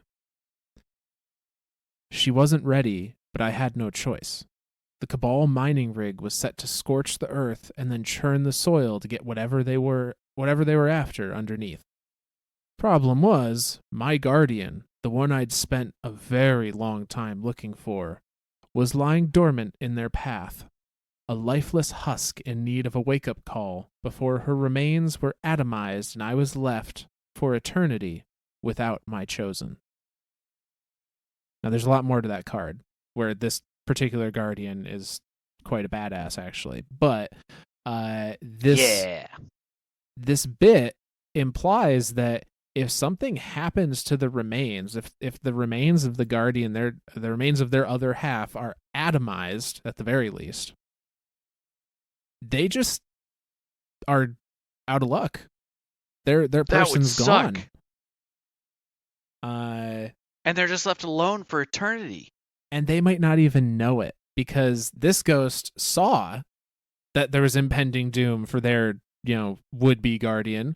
She wasn't ready, but I had no choice. The Cabal mining rig was set to scorch the earth and then churn the soil to get whatever they were after underneath. Problem was, my guardian, the one I'd spent a very long time looking for, was lying dormant in their path, a lifeless husk in need of a wake up call before her remains were atomized and I was left, for eternity, without my chosen. Now, there's a lot more to that card, where this particular guardian is quite a badass, actually. But this Yeah. this bit implies that if something happens to the remains, if the remains of the guardian, the remains of their other half are atomized at the very least, they just are out of luck. Their That would person's suck. gone. Uh, And they're just left alone for eternity. and they might not even know it, because this ghost saw that there was impending doom for their, would be guardian.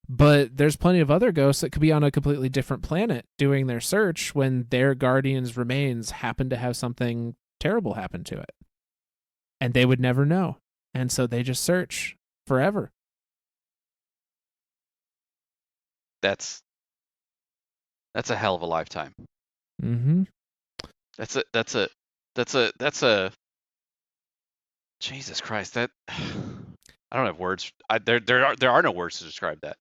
But there's plenty of other ghosts that could be on a completely different planet doing their search when their guardian's remains happen to have something terrible happen to it. And they would never know. And so they just search forever. That's a hell of a lifetime. Mm-hmm. That's a Jesus Christ. That I don't have words. There are no words to describe that.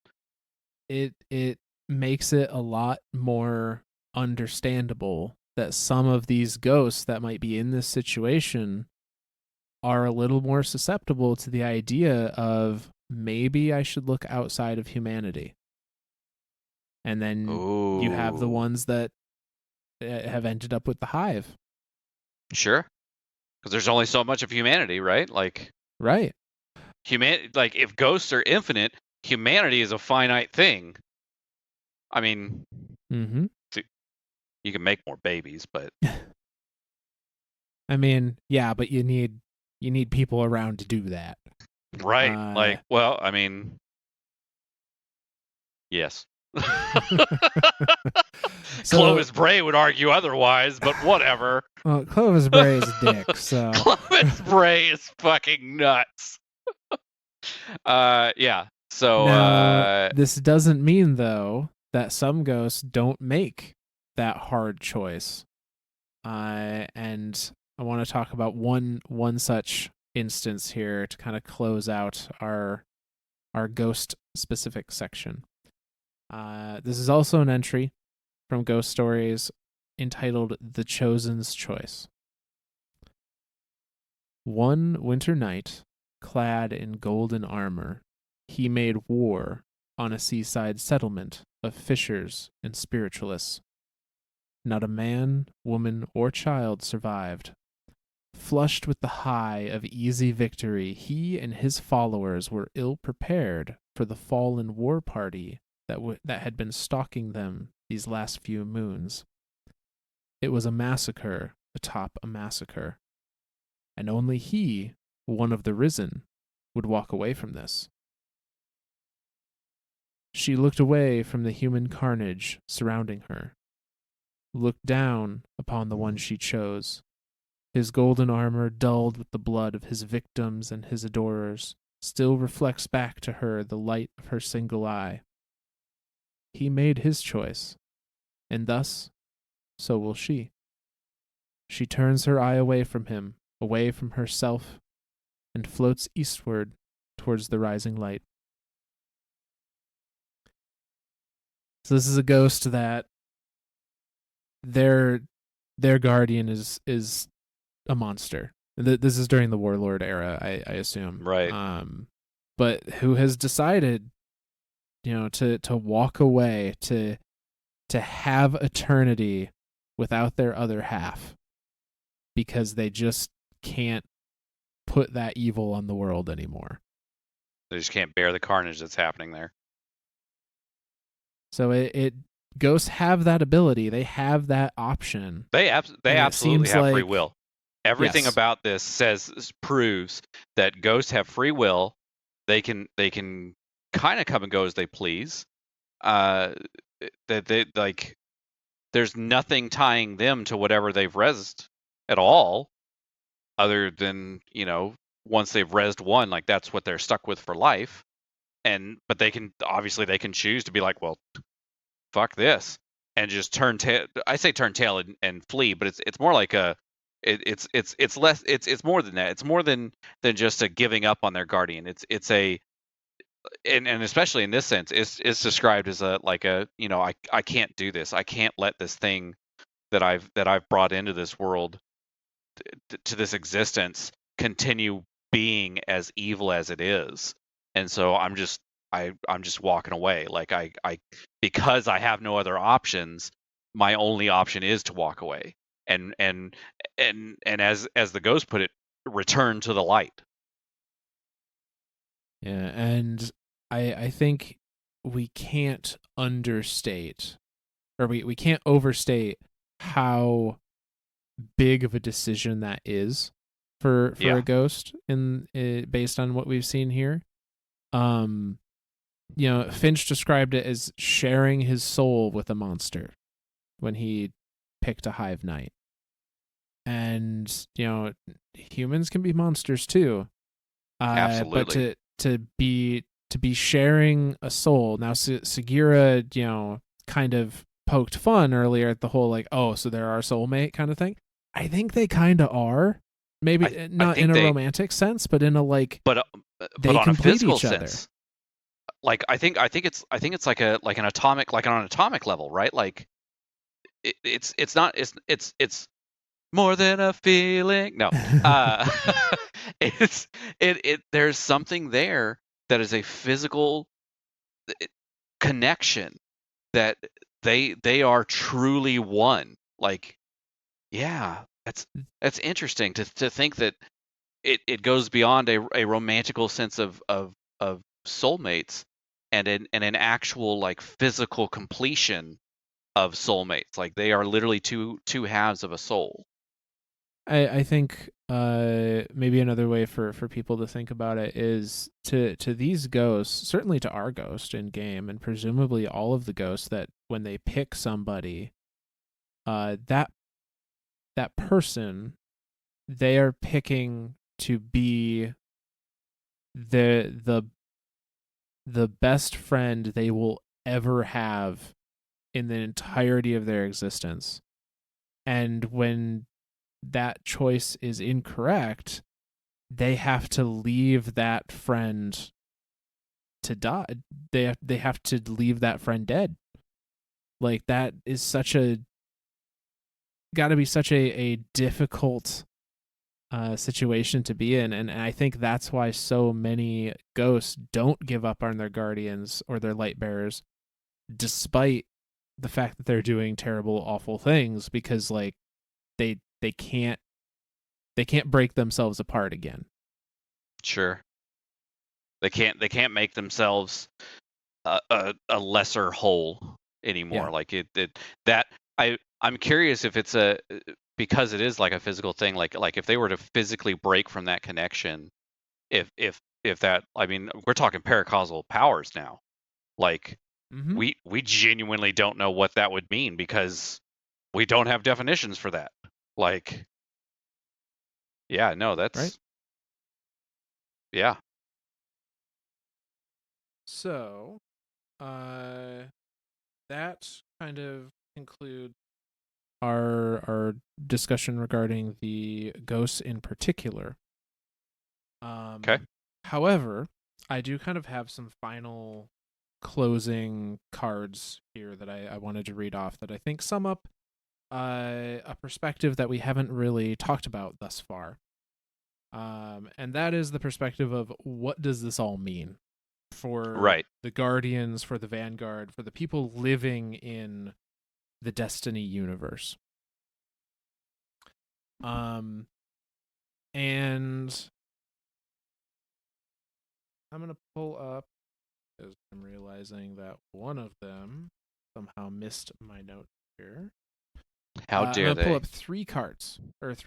It makes it a lot more understandable that some of these ghosts that might be in this situation are a little more susceptible to the idea of, maybe I should look outside of humanity. And then you have the Oh, ones that have ended up with the hive. sure. Because there's only so much of humanity, right? Like Right. like if ghosts are infinite, humanity is a finite thing. I mean, Mm-hmm. you can make more babies, but I mean, yeah, but you need people around to do that. right. Uh, Like, well, I mean, yes. So, Clovis Bray would argue otherwise, but whatever. well, Clovis Bray is a dick, so. Clovis Bray is fucking nuts. Yeah. So, Now, this doesn't mean, though, that some ghosts don't make that hard choice. And I want to talk about one such instance here to kind of close out our ghost specific section. This is also an entry from Ghost Stories entitled The Chosen's Choice. One winter night, clad in golden armor, he made war on a seaside settlement of fishers and spiritualists. Not a man, woman, or child survived. Flushed with the high of easy victory, he and his followers were ill prepared for the fallen war party that had been stalking them these last few moons. It was a massacre atop a massacre, and only he, one of the risen, would walk away from this. She looked away from the human carnage surrounding her, looked down upon the one she chose. His golden armor, dulled with the blood of his victims and his adorers, still reflects back to her the light of her single eye. He made his choice, and thus, so will she. She turns her eye away from him, away from herself, and floats eastward towards the rising light. So this is a ghost that their guardian is a monster. This is during the warlord era, I assume. right. But who has decided, to walk away, to have eternity without their other half, because they just can't put that evil on the world anymore. They just can't bear the carnage that's happening there. So it ghosts have that ability. They have that option. They absolutely have free will. Everything Yes. about this proves that ghosts have free will. They can kind of come and go as they please. That they like. There's nothing tying them to whatever they've rezzed at all, other than once they've rezzed one, like that's what they're stuck with for life. But they can choose to be like, well, fuck this, and just turn tail. I say turn tail and flee, but it's more like it's less, it's more than that. It's more than just a giving up on their guardian. It's a and especially in this sense, it's described as I can't do this. I can't let this thing that I've brought into this world, to this existence, continue being as evil as it is. And so I'm just walking away. Like I because I have no other options, my only option is to walk away. And as the ghost put it, return to the light. Yeah, and I think we can't understate, or we can't overstate how big of a decision that is for Yeah. a ghost based on what we've seen here. Finch described it as sharing his soul with a monster when he picked a hive night. And humans can be monsters too. Absolutely. But to be sharing a soul. Now Sagira, kind of poked fun earlier at the whole like, oh, so they're our soulmate kind of thing. I think they kind of are. Maybe not in a romantic sense, but in a like. But they on complete a physical each other. sense, like I think it's like an atomic, like on an atomic level, right? Like it's not it's more than a feeling. No, there's something there that is a physical connection, that they are truly one. Like, yeah, that's interesting to think that it goes beyond a romantical sense of soulmates, and an actual like physical completion of soulmates. Like they are literally two halves of a soul. I think maybe another way for people to think about it is to these ghosts, certainly to our ghost in game, and presumably all of the ghosts that when they pick somebody, that person they are picking to be the the best friend they will ever have in the entirety of their existence. And when that choice is incorrect, they have to leave that friend to die. They have to leave that friend dead. Like that is such a got to be such a difficult situation to be in, and I think that's why so many ghosts don't give up on their guardians or their light bearers, despite the fact that they're doing terrible, awful things, because like they can't break themselves apart again. Sure. They can't make themselves a lesser whole Yeah. anymore. Like it that I'm curious if it's a because it is like a physical thing. Like if they were to physically break from that connection, if that, I mean, we're talking paracausal powers now. Like Mm-hmm. we genuinely don't know what that would mean because we don't have definitions for that. Like, yeah, no, Right. that's yeah. So, that kind of concludes our discussion regarding the ghosts in particular. Okay. However, I do kind of have some final closing cards here that I wanted to read off that I think sum up a perspective that we haven't really talked about thus far. And that is the perspective of what does this all mean for Right. the Guardians, for the Vanguard, for the people living in the Destiny universe. Um, and I'm gonna pull up because I'm realizing that one of them somehow missed my note here. How I'm dare gonna pull they? up three cards that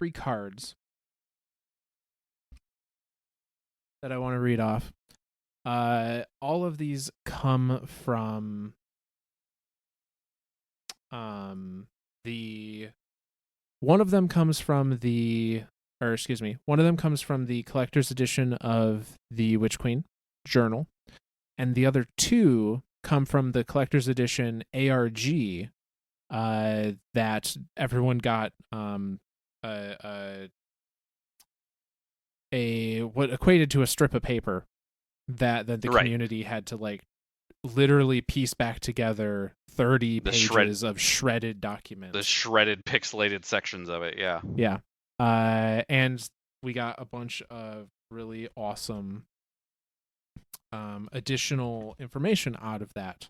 I want to read off. All of these come from the one of them comes from the or excuse me, one of them comes from the collector's edition of the Witch Queen journal, and the other two come from the collector's edition ARG that everyone got a what equated to a strip of paper that the Right. community had to like literally piece back together 30 The shred pages of shredded the documents. shredded pixelated sections of it. Yeah. Yeah. And we got a bunch of really awesome additional information out of that.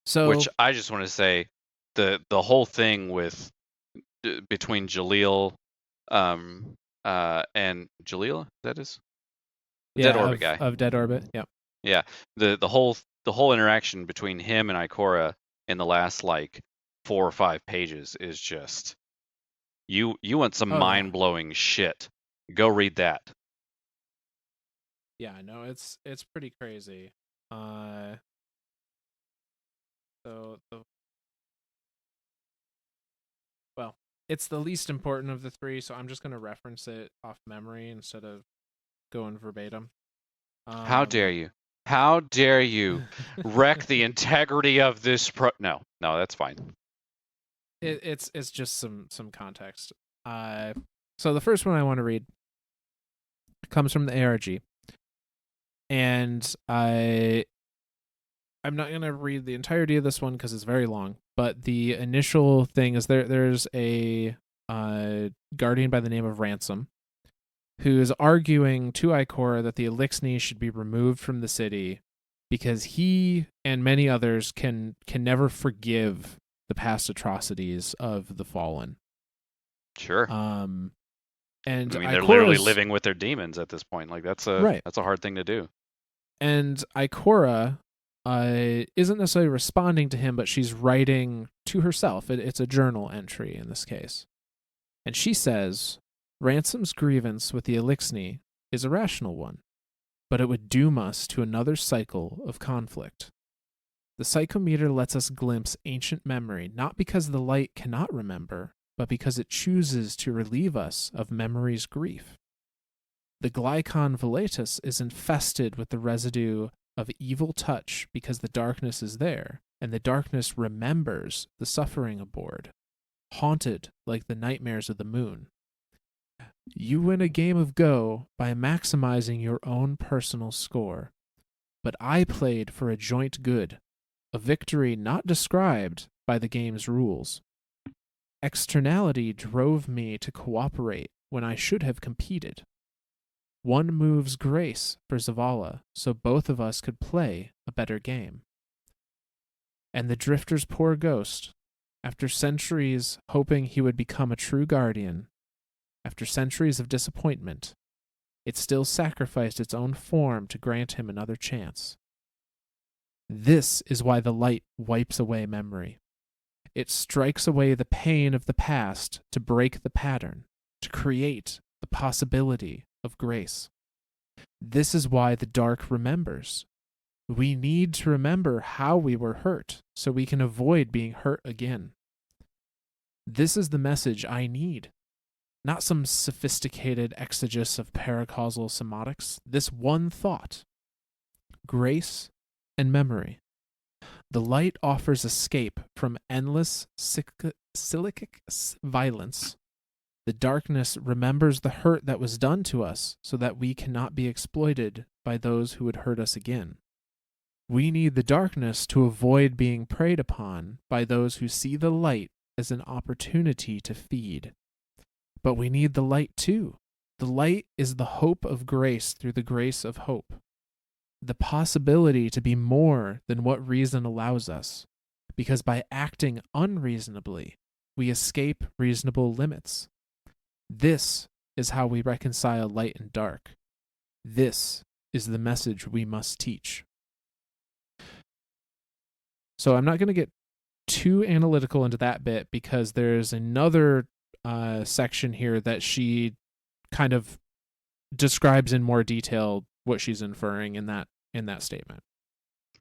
Which So, I just want to say, the whole thing with between Jaleel, and Jaleel, that is Dead yeah, Orbit guy. of Dead Orbit. Yeah. Yeah. The whole interaction between him and Ikora in the last like 4 or 5 pages is just you want some Oh yeah. mind blowing shit. Go read that. Yeah, no, it's pretty crazy. Uh so the well, it's the least important of the three, so I'm just going to reference it off memory instead of going verbatim. How dare Um you? How dare you wreck the integrity of this No, no, that's fine. it's just some context. So the first one I want to read comes from the ARG, and I'm not gonna read the entirety of this one because it's very long. But the initial thing is there's a guardian by the name of Ransom who is arguing to Ikora that the Elixni should be removed from the city because he and many others can never forgive the past atrocities of the fallen. Sure. Um, and I mean, they're literally Ikora's living with their demons at this point. Like that's a right, that's a hard thing to do. and Ikora isn't necessarily responding to him, but she's writing to herself. It's a journal entry in this case, and she says, Ransom's grievance with the Elixni is a rational one, but it would doom us to another cycle of conflict. The psychometer lets us glimpse ancient memory not because the light cannot remember, but because it chooses to relieve us of memory's grief. The glycon velatus is infested with the residue of evil touch because the darkness is there, and the darkness remembers the suffering aboard, haunted like the nightmares of the moon. You win a game of Go by maximizing your own personal score, but I played for a joint good, a victory not described by the game's rules. Externality drove me to cooperate when I should have competed. One move's grace for Zavala, so both of us could play a better game. And the Drifter's poor ghost, after centuries hoping he would become a true guardian, after centuries of disappointment, it still sacrificed its own form to grant him another chance. This is why the light wipes away memory. It strikes away the pain of the past to break the pattern, to create the possibility of grace. This is why the dark remembers. We need to remember how we were hurt so we can avoid being hurt again. This is the message I need. Not some sophisticated exegesis of paracausal semantics. This one thought. Grace and memory. The light offers escape from endless silicic violence. The darkness remembers the hurt that was done to us so that we cannot be exploited by those who would hurt us again. We need the darkness to avoid being preyed upon by those who see the light as an opportunity to feed. But we need the light too. The light is the hope of grace through the grace of hope. The possibility to be more than what reason allows us, because by acting unreasonably, we escape reasonable limits. This is how we reconcile light and dark. This is the message we must teach. So I'm not going to get too analytical into that bit because there's another section here that she kind of describes in more detail what she's inferring in that statement.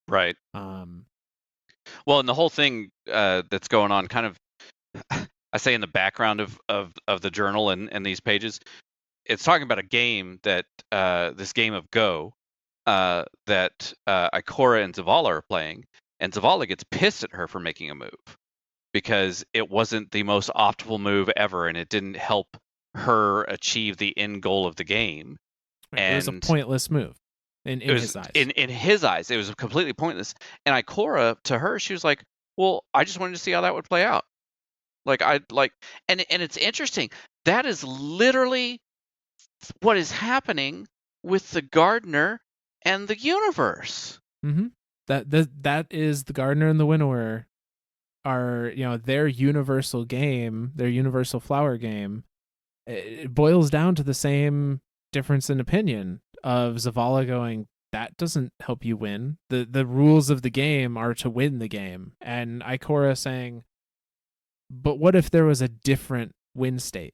Right. Well, and the whole thing that's going on, kind of, I say in the background of the journal and these pages, it's talking about a game that this game of Go that Ikora and Zavala are playing, and Zavala gets pissed at her for making a move because it wasn't the most optimal move ever, and it didn't help her achieve the end goal of the game. Right, it was a pointless move in his eyes. In his eyes, it was completely pointless. And Ikora, to her, she was like, "Well, I just wanted to see how that would play out." And it's interesting. That is literally what is happening with the gardener and the universe. Mm-hmm. That is the gardener and the winnower are, their universal game, their universal flower game. It boils down to the same difference in opinion of Zavala going, that doesn't help you win. The rules of the game are to win the game. And Ikora saying, but what if there was a different win state?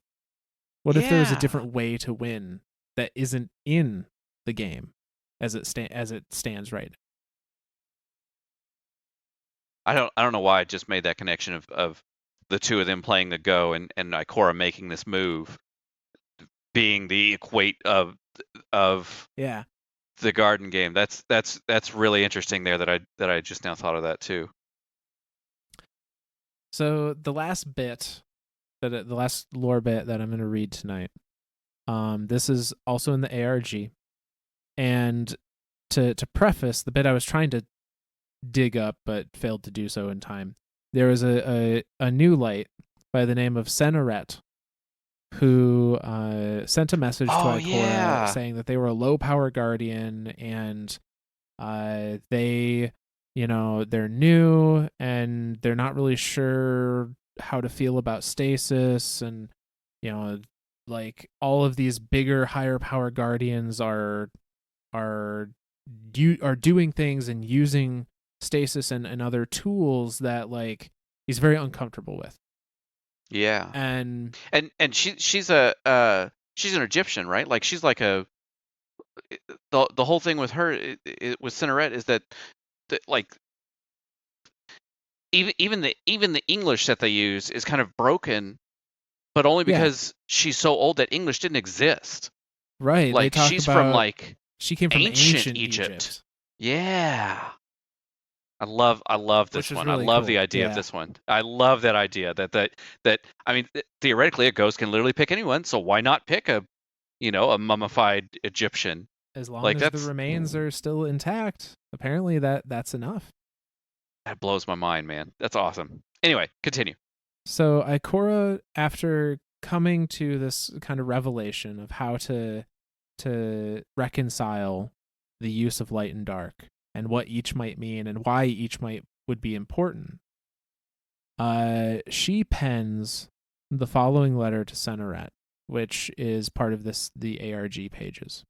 What if there was a different way to win that isn't in the game as it stands right now? I don't know why I just made that connection of the two of them playing the Go and Ikora making this move being the equate of the garden game. That's really interesting there that I just now thought of that too. So the last bit the last lore bit that I'm going to read tonight, this is also in the ARG, and to preface the bit I was trying to dig up but failed to do so in time, there was a new light by the name of Senoret who sent a message to Ikora saying that they were a low power guardian and they, they're new and they're not really sure how to feel about stasis, and like all of these bigger, higher power guardians are doing things and using stasis and other tools that like he's very uncomfortable with. Yeah. And And she's an Egyptian, right? Like she's like the whole thing with her with Cinneret is that like even the English that they use is kind of broken, but only yeah, because she's so old that English didn't exist. right. They Like talk she's from about like she came from ancient ancient Egypt. Egypt, Yeah. I love which this is one. I really love the cool. idea of Yeah. this one. I love that idea that I mean theoretically a ghost can literally pick anyone, so why not pick a mummified Egyptian? As long Like as the remains are still intact, apparently that's enough. that blows my mind, man. That's awesome. Anyway, continue. So Ikora, after coming to this kind of revelation of how to reconcile the use of light and dark and what each might mean and why each might would be important, she pens the following letter to Seneret, which is part of the ARG pages.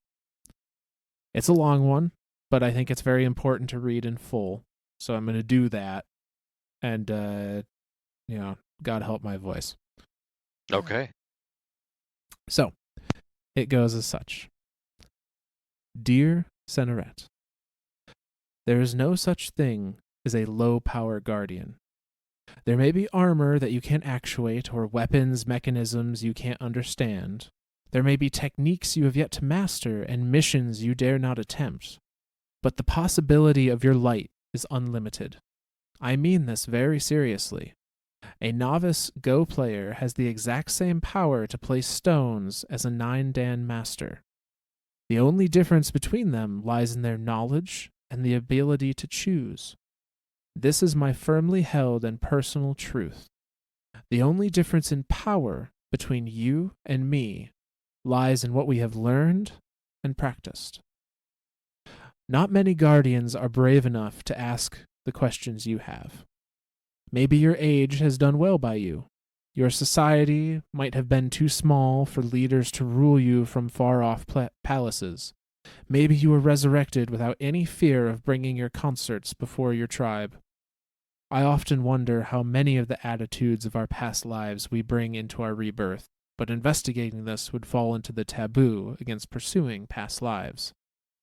It's a long one, but I think it's very important to read in full, so I'm going to do that. And God help my voice. Okay. So it goes as such. Dear Seneret, there is no such thing as a low power guardian. There may be armor that you can't actuate or weapons, mechanisms you can't understand. There may be techniques you have yet to master and missions you dare not attempt. But the possibility of your light is unlimited. I mean this very seriously. A novice Go player has the exact same power to place stones as a 9-Dan master. The only difference between them lies in their knowledge and the ability to choose. This is my firmly held and personal truth. The only difference in power between you and me lies in what we have learned and practiced. Not many guardians are brave enough to ask the questions you have. Maybe your age has done well by you. Your society might have been too small for leaders to rule you from far-off palaces. Maybe you were resurrected without any fear of bringing your consorts before your tribe. I often wonder how many of the attitudes of our past lives we bring into our rebirth, but investigating this would fall into the taboo against pursuing past lives.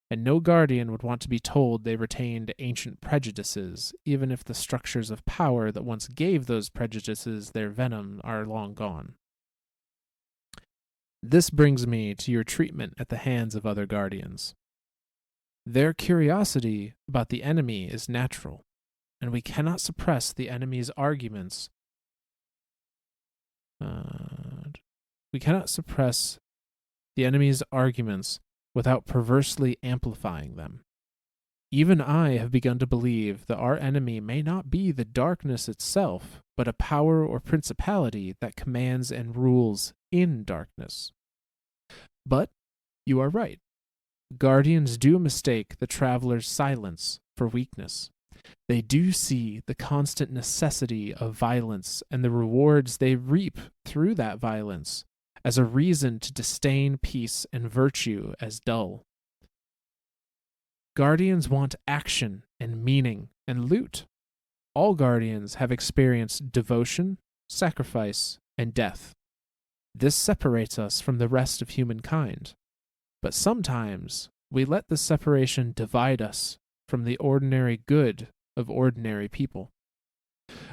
And no guardian would want to be told they retained ancient prejudices, even if the structures of power that once gave those prejudices their venom are long gone. This brings me to your treatment at the hands of other guardians. Their curiosity about the enemy is natural, and we cannot suppress the enemy's arguments. We cannot suppress the enemy's arguments without perversely amplifying them. Even I have begun to believe that our enemy may not be the darkness itself, but a power or principality that commands and rules in darkness. But you are right. Guardians do mistake the traveler's silence for weakness. They do see the constant necessity of violence and the rewards they reap through that violence as a reason to disdain peace and virtue as dull. Guardians want action and meaning and loot. All guardians have experienced devotion, sacrifice, and death. This separates us from the rest of humankind. But sometimes we let this separation divide us from the ordinary good of ordinary people.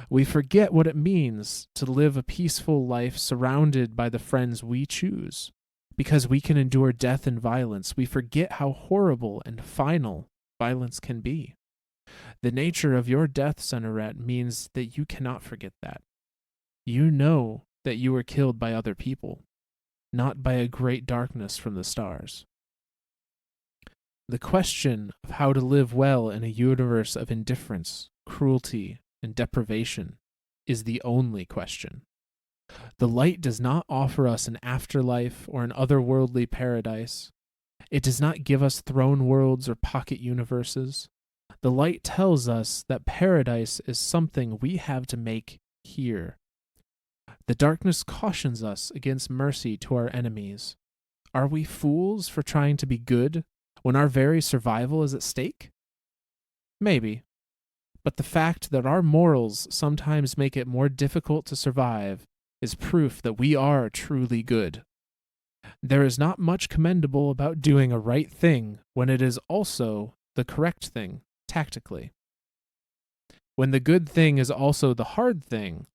We forget what it means to live a peaceful life surrounded by the friends we choose. Because we can endure death and violence, we forget how horrible and final violence can be. The nature of your death, Seneret, means that you cannot forget that. You know that you were killed by other people, not by a great darkness from the stars. The question of how to live well in a universe of indifference, cruelty, and deprivation is the only question. The light does not offer us an afterlife or an otherworldly paradise. It does not give us throne worlds or pocket universes. The light tells us that paradise is something we have to make here. The darkness cautions us against mercy to our enemies. Are we fools for trying to be good when our very survival is at stake? Maybe. But the fact that our morals sometimes make it more difficult to survive is proof that we are truly good. There is not much commendable about doing a right thing when it is also the correct thing, tactically. When the good thing is also the hard thing,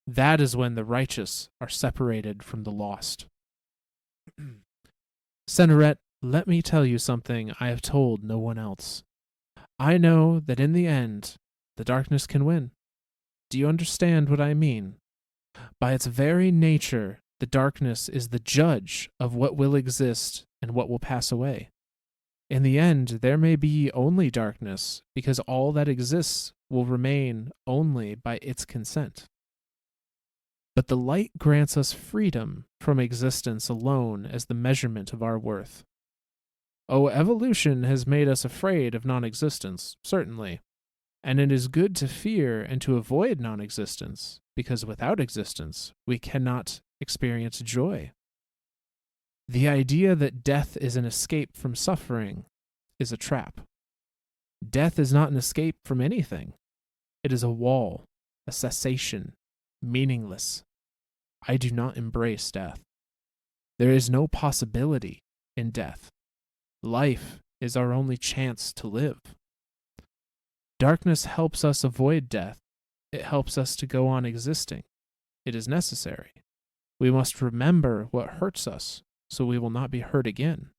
that is when the righteous are separated from the lost. Seneret, let me tell you something I have told no one else. I know that in the end, the darkness can win. Do you understand what I mean? By its very nature, the darkness is the judge of what will exist and what will pass away. In the end, there may be only darkness, because all that exists will remain only by its consent. But the light grants us freedom from existence alone as the measurement of our worth. Oh, evolution has made us afraid of non-existence, certainly, and it is good to fear and to avoid non-existence, because without existence, we cannot experience joy. The idea that death is an escape from suffering is a trap. Death is not an escape from anything. It is a wall, a cessation, meaningless. I do not embrace death. There is no possibility in death. Life is our only chance to live. Darkness helps us avoid death. It helps us to go on existing. It is necessary. We must remember what hurts us, so we will not be hurt again.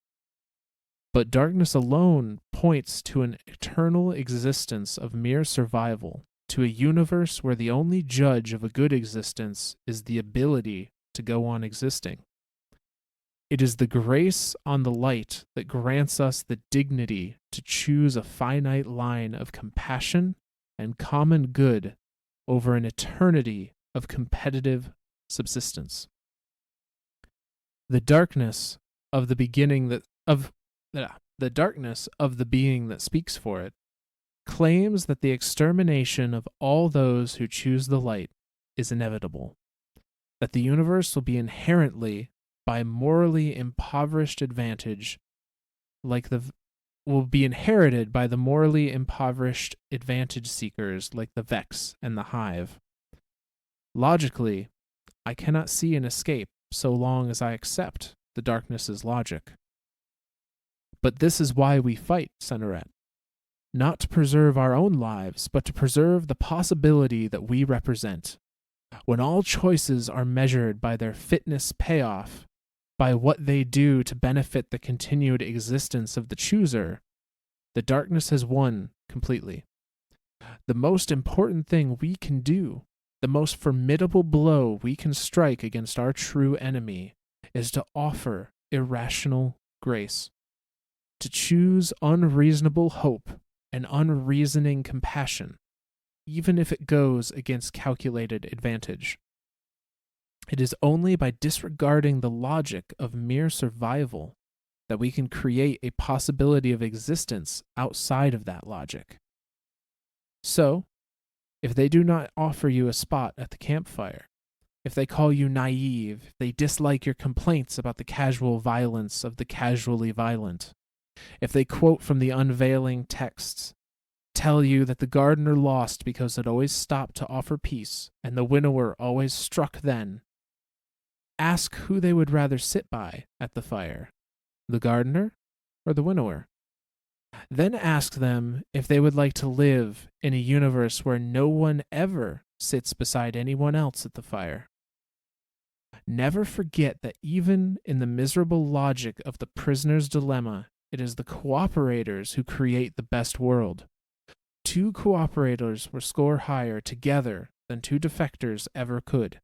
But darkness alone points to an eternal existence of mere survival, to a universe where the only judge of a good existence is the ability to go on existing. It is the grace on the light that grants us the dignity to choose a finite line of compassion and common good over an eternity of competitive subsistence. The darkness of the being that speaks for it claims that the extermination of all those who choose the light is inevitable, that the universe will be inherently by morally impoverished advantage will be inherited by the morally impoverished advantage seekers like the Vex and the Hive. Logically, I cannot see an escape so long as I accept the darkness's logic. But this is why we fight, Seneret. Not to preserve our own lives, but to preserve the possibility that we represent. When all choices are measured by their fitness payoff, by what they do to benefit the continued existence of the chooser, the darkness has won completely. The most important thing we can do, the most formidable blow we can strike against our true enemy, is to offer irrational grace, to choose unreasonable hope and unreasoning compassion, even if it goes against calculated advantage. It is only by disregarding the logic of mere survival that we can create a possibility of existence outside of that logic. So, if they do not offer you a spot at the campfire, if they call you naive, if they dislike your complaints about the casual violence of the casually violent, if they quote from the unveiling texts, tell you that the gardener lost because it always stopped to offer peace, and the winnower always struck then, ask who they would rather sit by at the fire, the gardener or the winnower. Then ask them if they would like to live in a universe where no one ever sits beside anyone else at the fire. Never forget that even in the miserable logic of the prisoner's dilemma, it is the cooperators who create the best world. 2 cooperators will score higher together than 2 defectors ever could.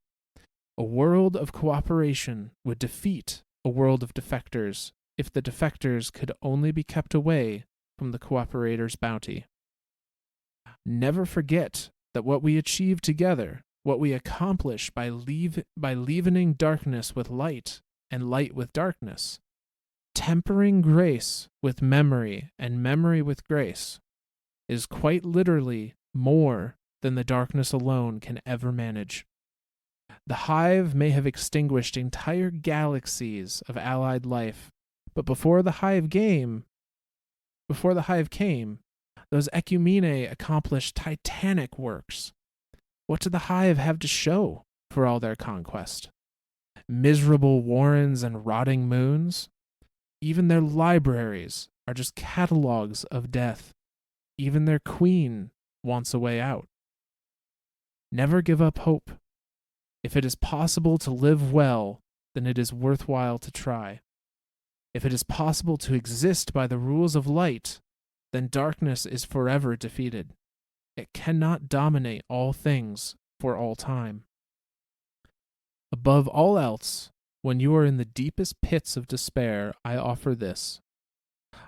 A world of cooperation would defeat a world of defectors if the defectors could only be kept away from the cooperator's bounty. Never forget that what we achieve together, what we accomplish by leavening darkness with light and light with darkness, tempering grace with memory and memory with grace, is quite literally more than the darkness alone can ever manage. The Hive may have extinguished entire galaxies of allied life, but before the Hive came, those Ecumene accomplished titanic works. What did the Hive have to show for all their conquest. Miserable warrens and rotting moons, even their libraries are just catalogues of death. Even their queen wants a way out. Never give up hope. If it is possible to live well, then it is worthwhile to try. If it is possible to exist by the rules of light, then darkness is forever defeated. It cannot dominate all things for all time. Above all else, when you are in the deepest pits of despair, I offer this.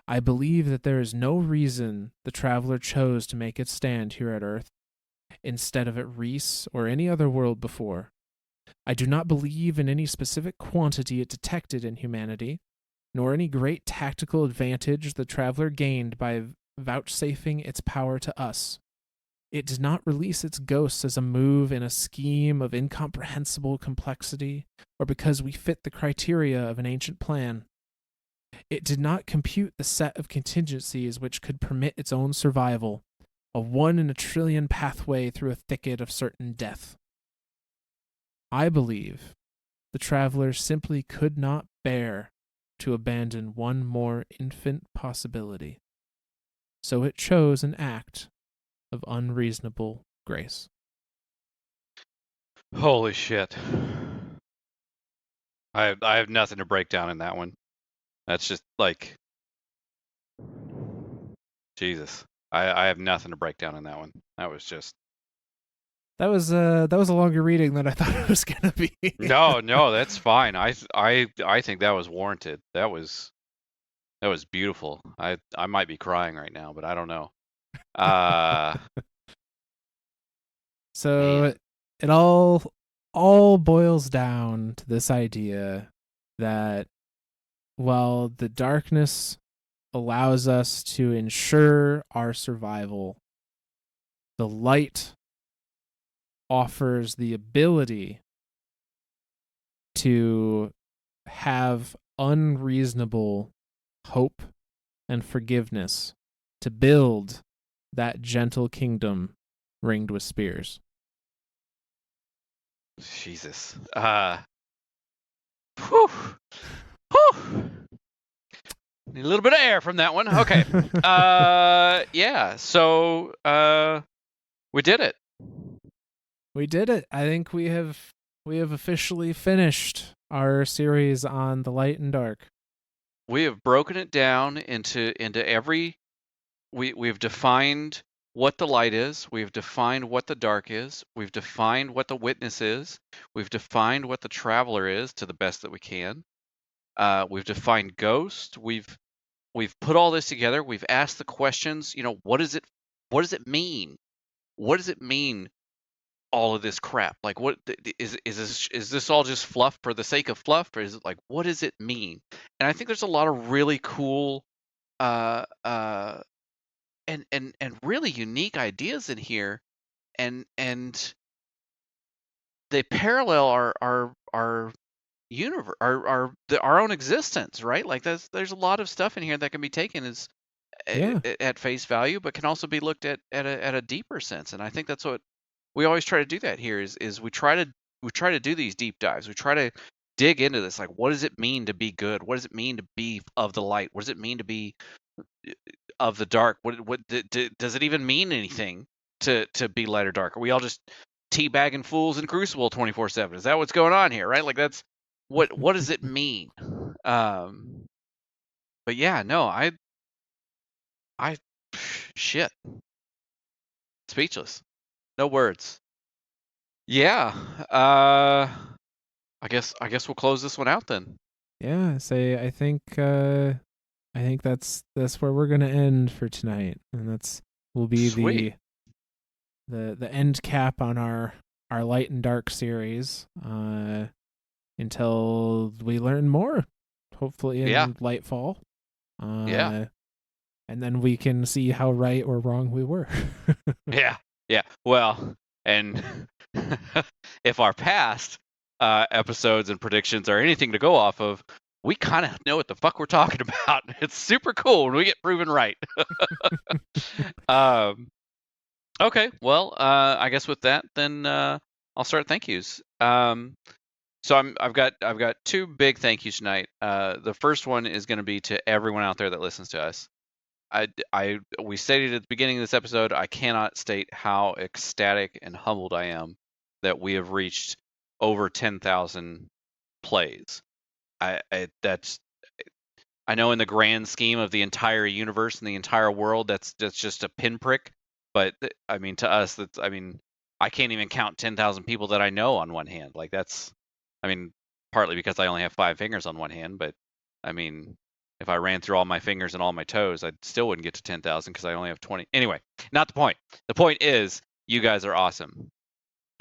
I believe that there is no reason the traveler chose to make its stand here at Earth, instead of at Reese or any other world before. I do not believe in any specific quantity it detected in humanity, nor any great tactical advantage the traveler gained by vouchsafing its power to us. It did not release its ghosts as a move in a scheme of incomprehensible complexity, or because we fit the criteria of an ancient plan. It did not compute the set of contingencies which could permit its own survival, a 1 in a trillion pathway through a thicket of certain death. I believe the traveler simply could not bear to abandon one more infant possibility. So it chose an act of unreasonable grace. Holy shit. I have nothing to break down in that one. That's just like Jesus. I have nothing to break down in that one. That was just That was a longer reading than I thought it was gonna be. no, that's fine. I think that was warranted. That was beautiful. I might be crying right now, but I don't know. So Man. it all boils down to this idea that while the darkness allows us to ensure our survival, the light offers the ability to have unreasonable hope and forgiveness, to build that gentle kingdom ringed with spears. Jesus. Whew. Whew. Need a little bit of air from that one. Okay. Yeah. So, we did it. We did it. I think we have officially finished our series on the light and dark. We have broken it down into every. We've defined what the light is. We've defined what the dark is. We've defined what the witness is. We've defined what the traveler is to the best that we can. We've defined ghost. We've put all this together. We've asked the questions. What does it mean? What does it mean? All of this crap. Like, what is this all just fluff for the sake of fluff, or is it like, what does it mean? And I think there's a lot of really cool, uh, uh, and really unique ideas in here, and they parallel our universe, our own existence, right? Like, there's a lot of stuff in here that can be taken as at face value, but can also be looked at a deeper sense. And I think that's what we always try to do. That here is we try to do these deep dives. We try to dig into this. Like, what does it mean to be good? What does it mean to be of the light? What does it mean to be of the dark? What does it even mean anything to be light or dark? Are we all just teabagging fools in Crucible 24/7? Is that what's going on here? Right? Like, that's what does it mean? But yeah, no, I shit, speechless, no words. Yeah, I guess we'll close this one out then. Yeah, say I think that's where we're gonna end for tonight, and that's will be Sweet. the end cap on our light and dark series. Until we learn more, hopefully in Lightfall. Yeah. And then we can see how right or wrong we were. Yeah. Well, and if our past episodes and predictions are anything to go off of, we kind of know what the fuck we're talking about. It's super cool when we get proven right. Okay. Well, I guess with that, then I'll start thank yous. So I've got two big thank yous tonight. The first one is going to be to everyone out there that listens to us. We stated at the beginning of this episode, I cannot state how ecstatic and humbled I am that we have reached over 10,000 plays. That's, I know in the grand scheme of the entire universe and the entire world, that's just a pinprick. But I mean, to us, I can't even count 10,000 people that I know on one hand. Like that's, I mean, partly because I only have 5 fingers on one hand, but I mean, if I ran through all my fingers and all my toes, I still wouldn't get to 10,000 because I only have 20. Anyway, not the point. The point is, you guys are awesome.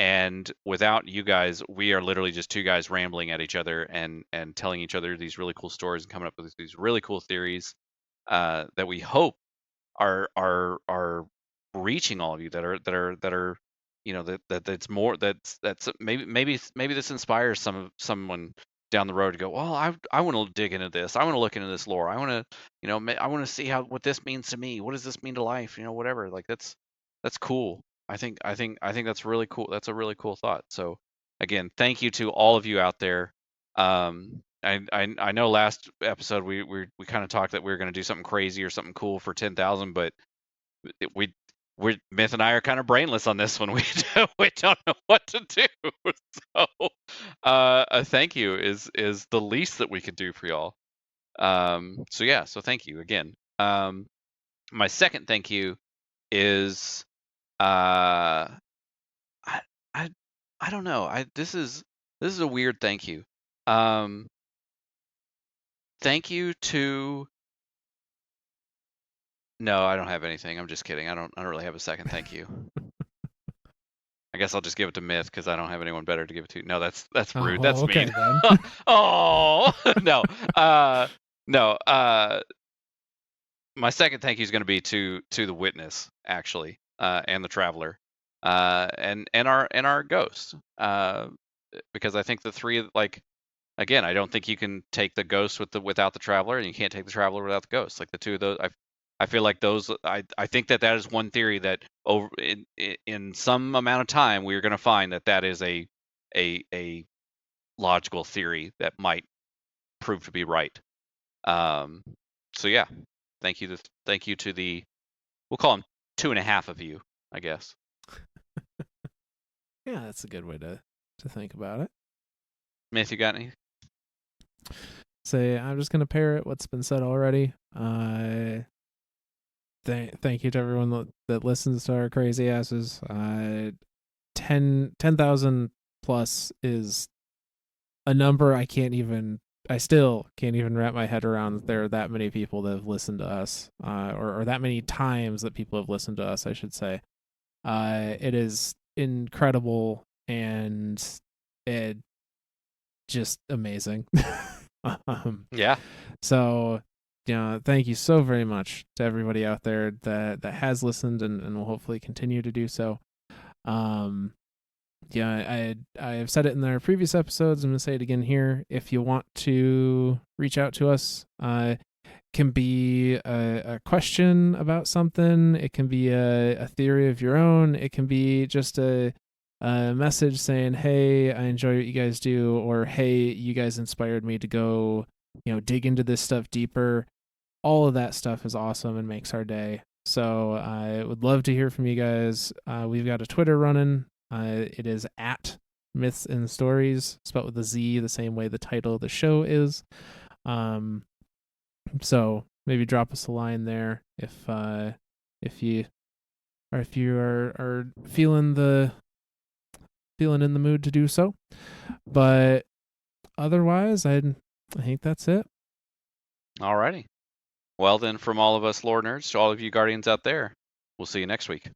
And without you guys, we are literally just two guys rambling at each other and telling each other these really cool stories and coming up with these really cool theories that we hope are reaching all of you that are that's more that's maybe this inspires someone down the road to go, well, I want to dig into this, I want to look into this lore, I want to I want to see what this means to me, what does this mean to life, whatever. Like that's cool. I think that's really cool. That's a really cool thought. So again, thank you to all of you out there. I know last episode we kind of talked that we were going to do something crazy or something cool for 10,000, but we Myth and I are kind of brainless on this one. We don't know what to do. So a thank you is the least that we could do for y'all. So yeah, so thank you again. My second thank you is I I I don't know. This is a weird thank you. Thank you to No, I don't have anything. I'm just kidding. I don't really have a second thank you. I guess I'll just give it to Myth because I don't have anyone better to give it to. No, that's rude. That's okay mean. then. Oh no. No. My second thank you is going to be to the witness actually, and the traveler, and our ghost, because I think the three, like, again, I don't think you can take the ghost without the traveler, and you can't take the traveler without the ghost. Like the two of those, I feel like those. I think that is one theory that over in some amount of time we're going to find that is a logical theory that might prove to be right. So yeah, thank you to the, we'll call them two and a half of you, I guess. Yeah, that's a good way to think about it. Myth, you got any? Say, I'm just gonna parrot what's been said already. Thank you to everyone that listens to our crazy asses. 10,000 plus is a number I still can't even wrap my head around that there are that many people that have listened to us, or that many times that people have listened to us, I should say. It is incredible and it just amazing. Yeah. So, thank you so very much to everybody out there that has listened and will hopefully continue to do so. I have said it in our previous episodes. I'm gonna say it again here. If you want to reach out to us, can be a question about something. It can be a theory of your own. It can be just a message saying, "Hey, I enjoy what you guys do," or "Hey, you guys inspired me to go, dig into this stuff deeper." All of that stuff is awesome and makes our day. So I would love to hear from you guys. We've got a Twitter running. It is at Myths and Stories, spelled with a Z, the same way the title of the show is. So maybe drop us a line there if you are feeling in the mood to do so. But otherwise, I think that's it. Alrighty. Well then, from all of us lore nerds to all of you guardians out there, we'll see you next week.